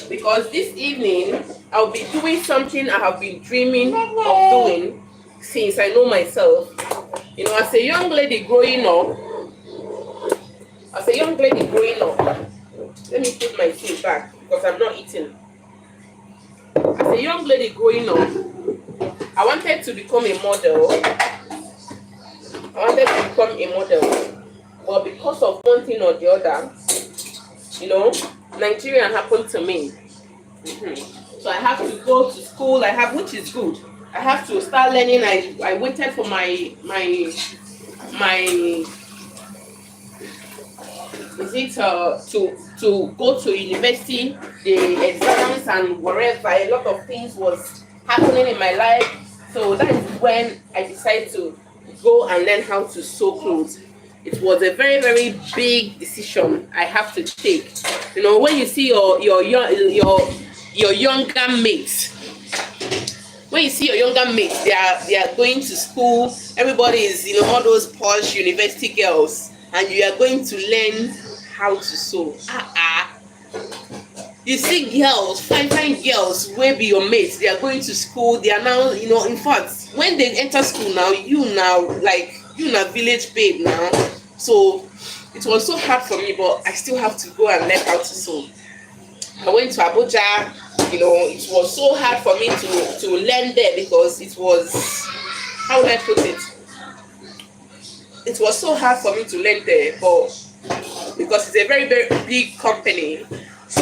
Because this evening I'll be doing something I have been dreaming of doing since I know myself. You know, as a young lady growing up, let me put my food back because I'm not eating. As a young lady growing up, I wanted to become a model. But because of one thing or the other, you know, Nigerian happened to me. So I have to go to school. Which is good. I have to start learning. I waited for my to go to university, the exams and wherever. A lot of things was happening in my life. So that is when I decided to go and learn how to sew clothes. It was a very, very big decision I have to take. You know, when you see your younger mates, they are going to school. Everybody is, you know, all those posh university girls, and you are going to learn how to sew. You see girls, fine girls, where be your mates? They are going to school. They are now, you know, in fact, when they enter school now, you now village babe now. So it was so hard for me, but I still have to go and learn how to sew. I went to Abuja. You know, it was so hard for me to learn there because it was, how would I put it? It was so hard for me to learn there, but because it's a very, very big company, so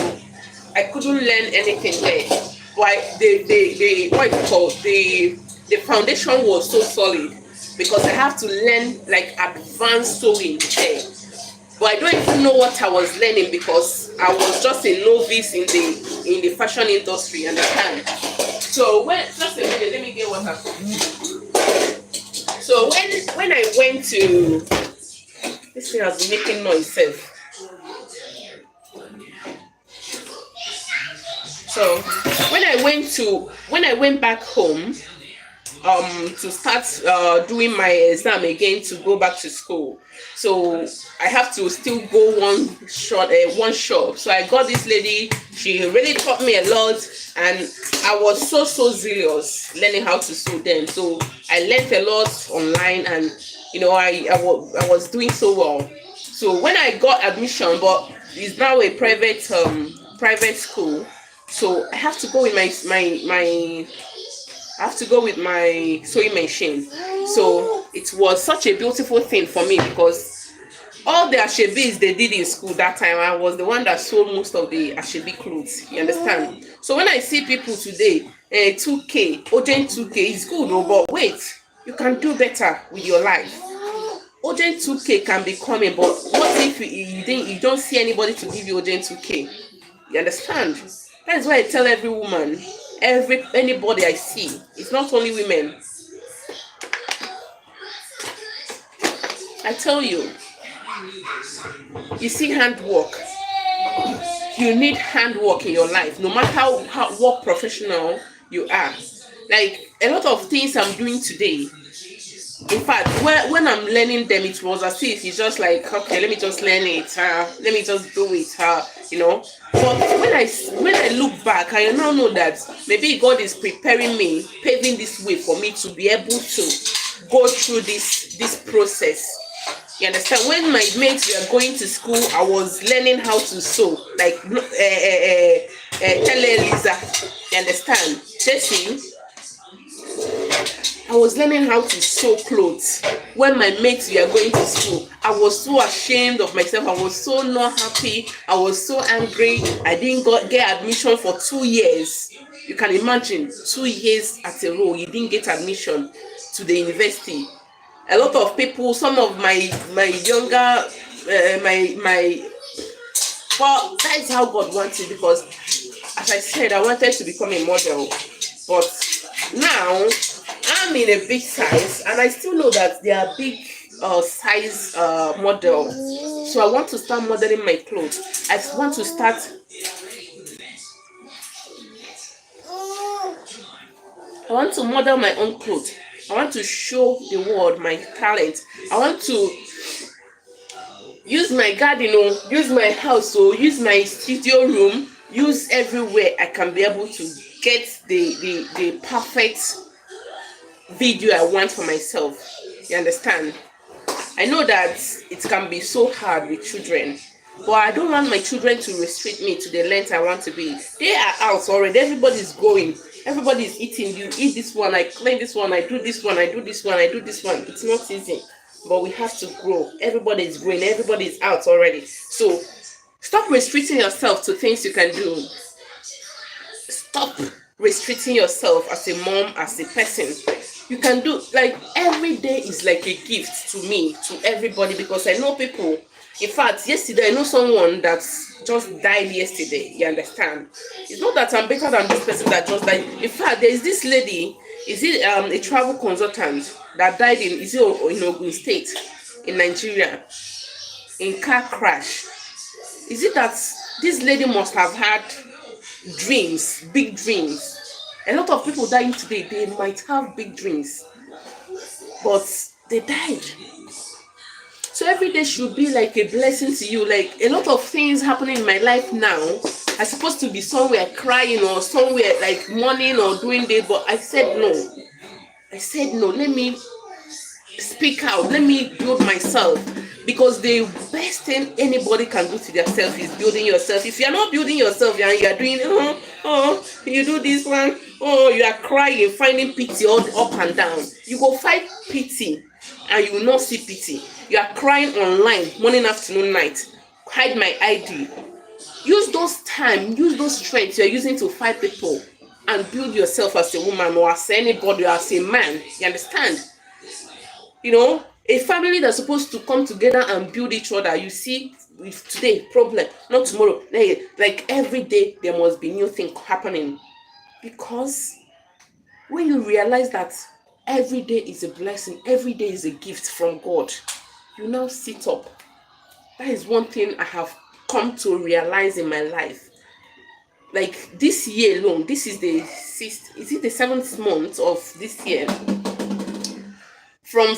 I couldn't learn anything there. But the foundation was so solid because I have to learn like advanced sewing there. But I don't even know what I was learning because I was just a novice in the fashion industry, understand? So just a minute, let me get water. So when I went to, this thing has been making noise self. So when I went back home to start doing my exam again to go back to school. So I have to still go one shop. So I got this lady. She really taught me a lot, and I was so zealous learning how to sew them. So I learned a lot online, and you know I was doing so well. So when I got admission, but it's now a private school, so I have to go with my sewing machine. So it was such a beautiful thing for me because all the ashebis they did in school that time, I was the one that sewed most of the ashebi clothes. You understand? So when I see people today, 2K, Ojen 2K is good, but wait, you can do better with your life. Ojen 2K can be coming, but what if you don't see anybody to give you Ojen 2K? You understand? That is why I tell every woman, anybody I see, it's not only women. I tell you, you see handwork. You need handwork in your life, no matter how what professional you are. Like a lot of things I'm doing today. In fact, when I'm learning them, it was as if it's just like, okay, let me just learn it. Let me just do it. You know. But when I look back, I now know that maybe God is preparing me, paving this way for me to be able to go through this process. You understand? When my mates were going to school, I was learning how to sew. Like, tell Lisa. You understand? Jesse. I was learning how to sew clothes. When my mates were going to school, I was so ashamed of myself. I was so not happy. I was so angry. I didn't get admission for 2 years. You can imagine, 2 years at a row, you didn't get admission to the university. A lot of people, some of my younger, well, that is how God wants it, because as I said, I wanted to become a model, but Now, I'm in a big size, and I still know that there are big size models. So I want to start modeling my clothes. I want to start. I want to model my own clothes. I want to show the world my talent. I want to use my garden, use my house, use my studio room, use everywhere I can be able to get the perfect video I want for myself. You understand? I know that it can be so hard with children, but I don't want my children to restrict me to the length I want to be. They are out already. Everybody's going. Everybody's eating. You eat this one, I clean this one, I do this one, I do this one, I do this one. It's not easy, but we have to grow. Everybody is growing. Everybody is out already. So stop restricting yourself to things you can do. Stop restricting yourself as a mom, as a person. You can do, like, every day is like a gift to me, to everybody, because I know people. In fact, yesterday I know someone that just died yesterday. You understand? It's not that I'm better than this person that just died. In fact, there is this lady, is it a travel consultant that died in Ogun State in Nigeria in car crash. Is it that this lady must have had dreams, big dreams? A lot of people dying today, they might have big dreams, but they died. So every day should be like a blessing to you. Like, a lot of things happening in my life now, I'm supposed to be somewhere crying or somewhere like mourning or doing this, but I said no. I said no. Let me speak out. Let me build myself. Because the best thing anybody can do to themselves is building yourself. If you're not building yourself and you're doing, you do this one, you are crying, finding pity all up and down. You go find pity and you will not see pity. You are crying online, morning, afternoon, night. Hide my ID. Use those time, use those strengths you're using to fight people and build yourself as a woman or as anybody or as a man. You understand? A family that's supposed to come together and build each other. You see, with today problem, not tomorrow. Like every day there must be new thing happening. Because when you realize that every day is a blessing, every day is a gift from God, you now sit up. That is one thing I have come to realize in my life. Like this year alone, this is the 7th month of this year. From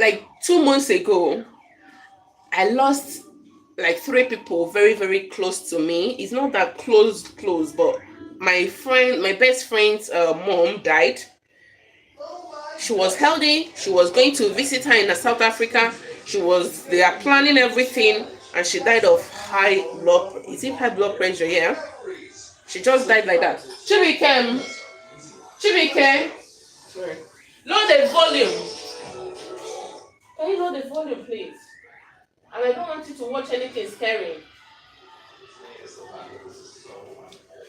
like 2 months ago, I lost like 3 people very, very close to me. It's not that close, but my best friend's mom died. She was healthy. She was going to visit her in South Africa. They are planning everything, and she died of high blood pressure? Yeah. She just died like that. Chibike. Sorry. Lower the volume. Can you lower the volume, please? And I don't want you to watch anything scary.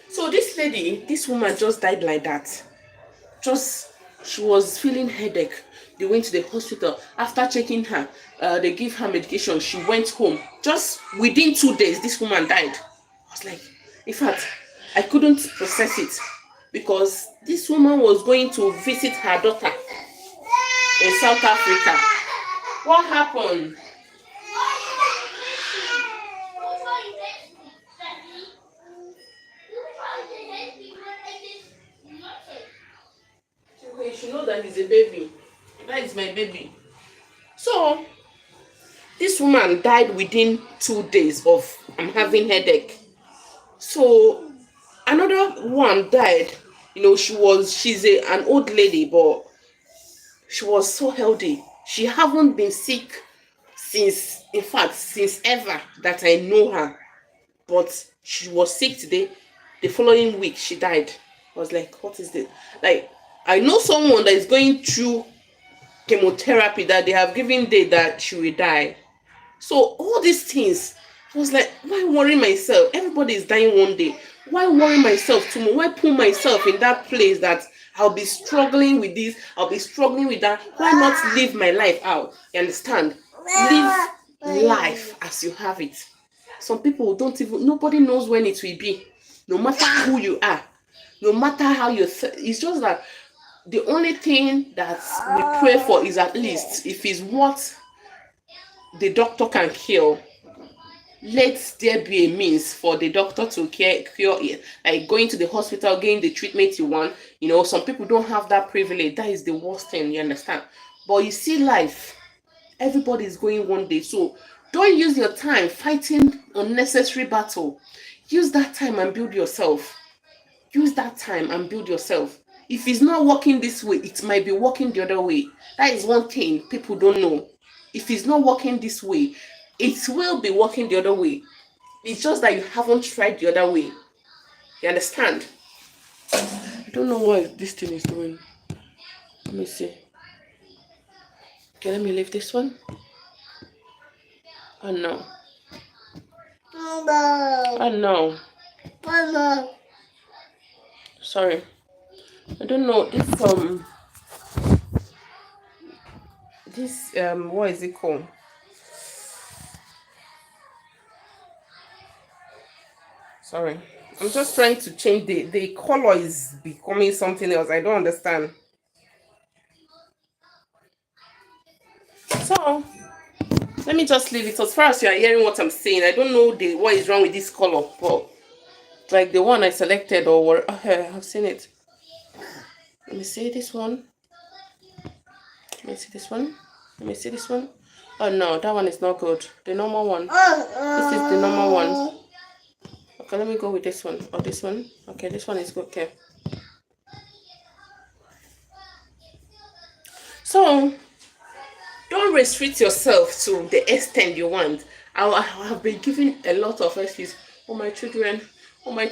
So this woman just died like that. She was feeling headache. They went to the hospital. After checking her, they gave her medication. She went home. Just within 2 days, this woman died. I was like, in fact, I couldn't process it because this woman was going to visit her daughter in South Africa. What happened? You should know that he's a baby. That is my baby. So this woman died within 2 days of I'm having headache. So another one died. She's an old lady, but she was so healthy. She haven't been sick since ever that I know her. But she was sick today. The following week she died. I was like, what is this? Like, I know someone that is going through chemotherapy that they have given date that she will die. So all these things, I was like, why worry myself? Everybody is dying one day. Why worry myself too much? Why put myself in that place that I'll be struggling with this, I'll be struggling with that? Why not live my life out? You understand? Live life as you have it. Some people nobody knows when it will be. No matter who you are, No matter how it's just that the only thing that we pray for is at least if it's what the doctor can cure, let there be a means for the doctor to cure it. Like going to the hospital, getting the treatment you want. You know, some people don't have that privilege. That is the worst thing, you understand? But you see life, everybody is going one day. So don't use your time fighting unnecessary battle. Use that time and build yourself. Use that time and build yourself. If it's not working this way, it might be working the other way. That is one thing people don't know. If it's not working this way, it will be working the other way. It's just that you haven't tried the other way. You understand? I don't know what this thing is doing. Let me see. Okay, let me leave this one. Oh no. Oh no. Sorry. I don't know. This what is it called? Sorry. I'm just trying to change the color is becoming something else. I don't understand. So let me just leave it. As far as you are hearing what I'm saying, I don't know what is wrong with this color, but like the one I selected or what, I've seen it. Let me see this one. Let me see this one. Let me see this one. Oh no, that one is not good. The normal one. This is the normal one. Okay, let me go with this one or this one. Okay, this one is good. Okay. So don't restrict yourself to the extent you want. I have been given a lot of excuses. Oh my children, my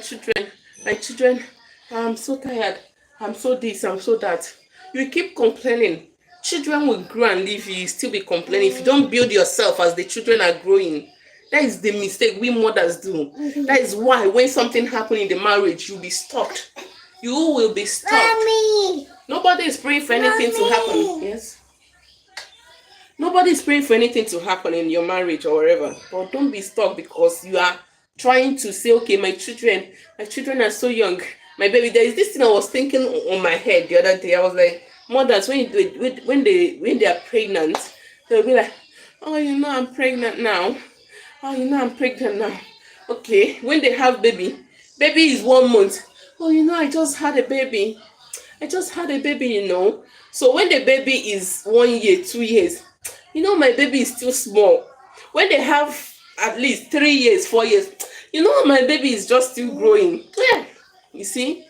children, I'm so tired. I'm so this, I'm so that. You keep complaining. Children will grow and leave you. You still be complaining. If you don't build yourself as the children are growing, that is the mistake we mothers do. That is why when something happens in the marriage, you'll be stopped. You will be stopped. Mommy. Nobody is praying for anything to happen. Yes. Nobody is praying for anything to happen in your marriage or wherever. But don't be stuck because you are trying to say, okay, my children are so young. My baby, there is this thing I was thinking on my head the other day. I was like, mothers, when they are pregnant, they'll be like, oh, I'm pregnant now. Oh, I'm pregnant now. Okay, when they have baby is 1 month. Oh, I just had a baby. So when the baby is 1 year, 2 years, my baby is still small. When they have at least 3 years, 4 years, my baby is just still growing. Yeah. You see?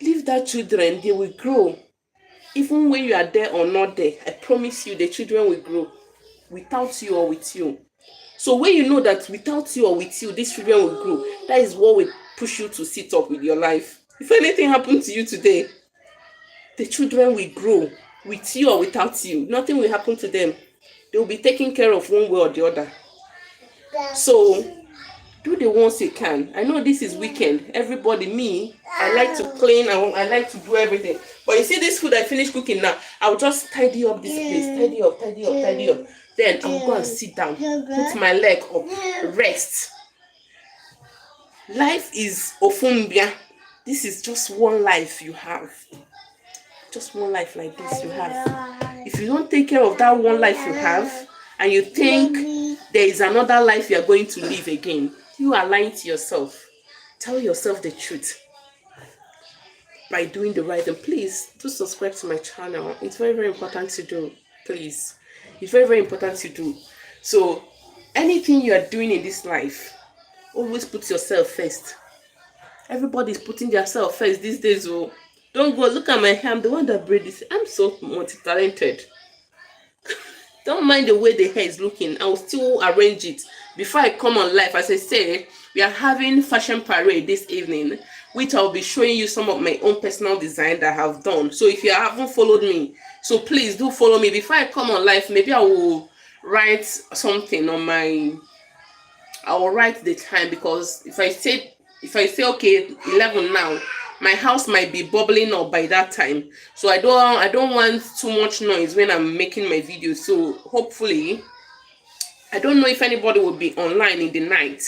Leave that children, they will grow. Even when you are there or not there, I promise you the children will grow. Without you or with you. So when you know that without you or with you, these children will grow, that is what will push you to sit up with your life. If anything happened to you today, the children will grow with you or without you. Nothing will happen to them. They will be taken care of one way or the other. So do the ones you can. I know this is weekend. Everybody, me, I like to clean. I like to do everything. But you see this food I finished cooking now, I'll just tidy up this place. Tidy up. Then I'll go and sit down, put my leg up, rest. Life is ofumbia. This is just one life you have. Just one life like this you have. If you don't take care of that one life you have, and you think there is another life you are going to live again, you are lying to yourself. Tell yourself the truth by doing the right thing. Please do subscribe to my channel. It's very, very important to do. Please. It's very, very important to do. So anything you are doing in this life, always put yourself first. Everybody's putting themselves first these days. Oh, don't go look at my hair. I'm the one that braid this. I'm so multi-talented. Don't mind the way the hair is looking. I will still arrange it. Before I come on live, as I said, we are having fashion parade this evening, which I'll be showing you some of my own personal design that I have done. So if you haven't followed me, so please do follow me. Before I come on live, maybe I will write something on I will write the time, because if I say okay 11 now, my house might be bubbling up by that time. So I don't want too much noise when I'm making my video. So hopefully, I don't know if anybody will be online in the night.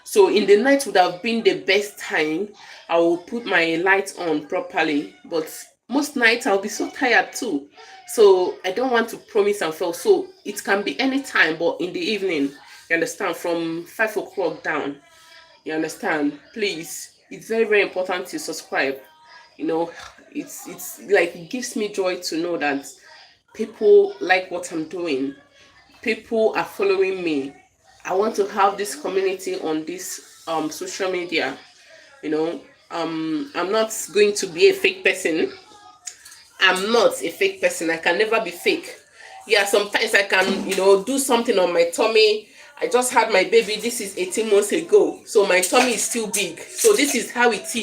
So in the night would have been the best time. I will put my lights on properly, but most nights I'll be so tired too. So I don't want to promise and fail. So it can be any time, but in the evening, you understand, from 5 o'clock down. You understand? Please, it's very, very important to subscribe. You know, it's like it gives me joy to know that people like what I'm doing. People are following me. I want to have this community on this social media. You know, I'm not going to be a fake person. I'm not a fake person. I can never be fake. Yeah, sometimes I can, do something on my tummy. I just had my baby. This is 18 months ago. So my tummy is still big. So this is how it is.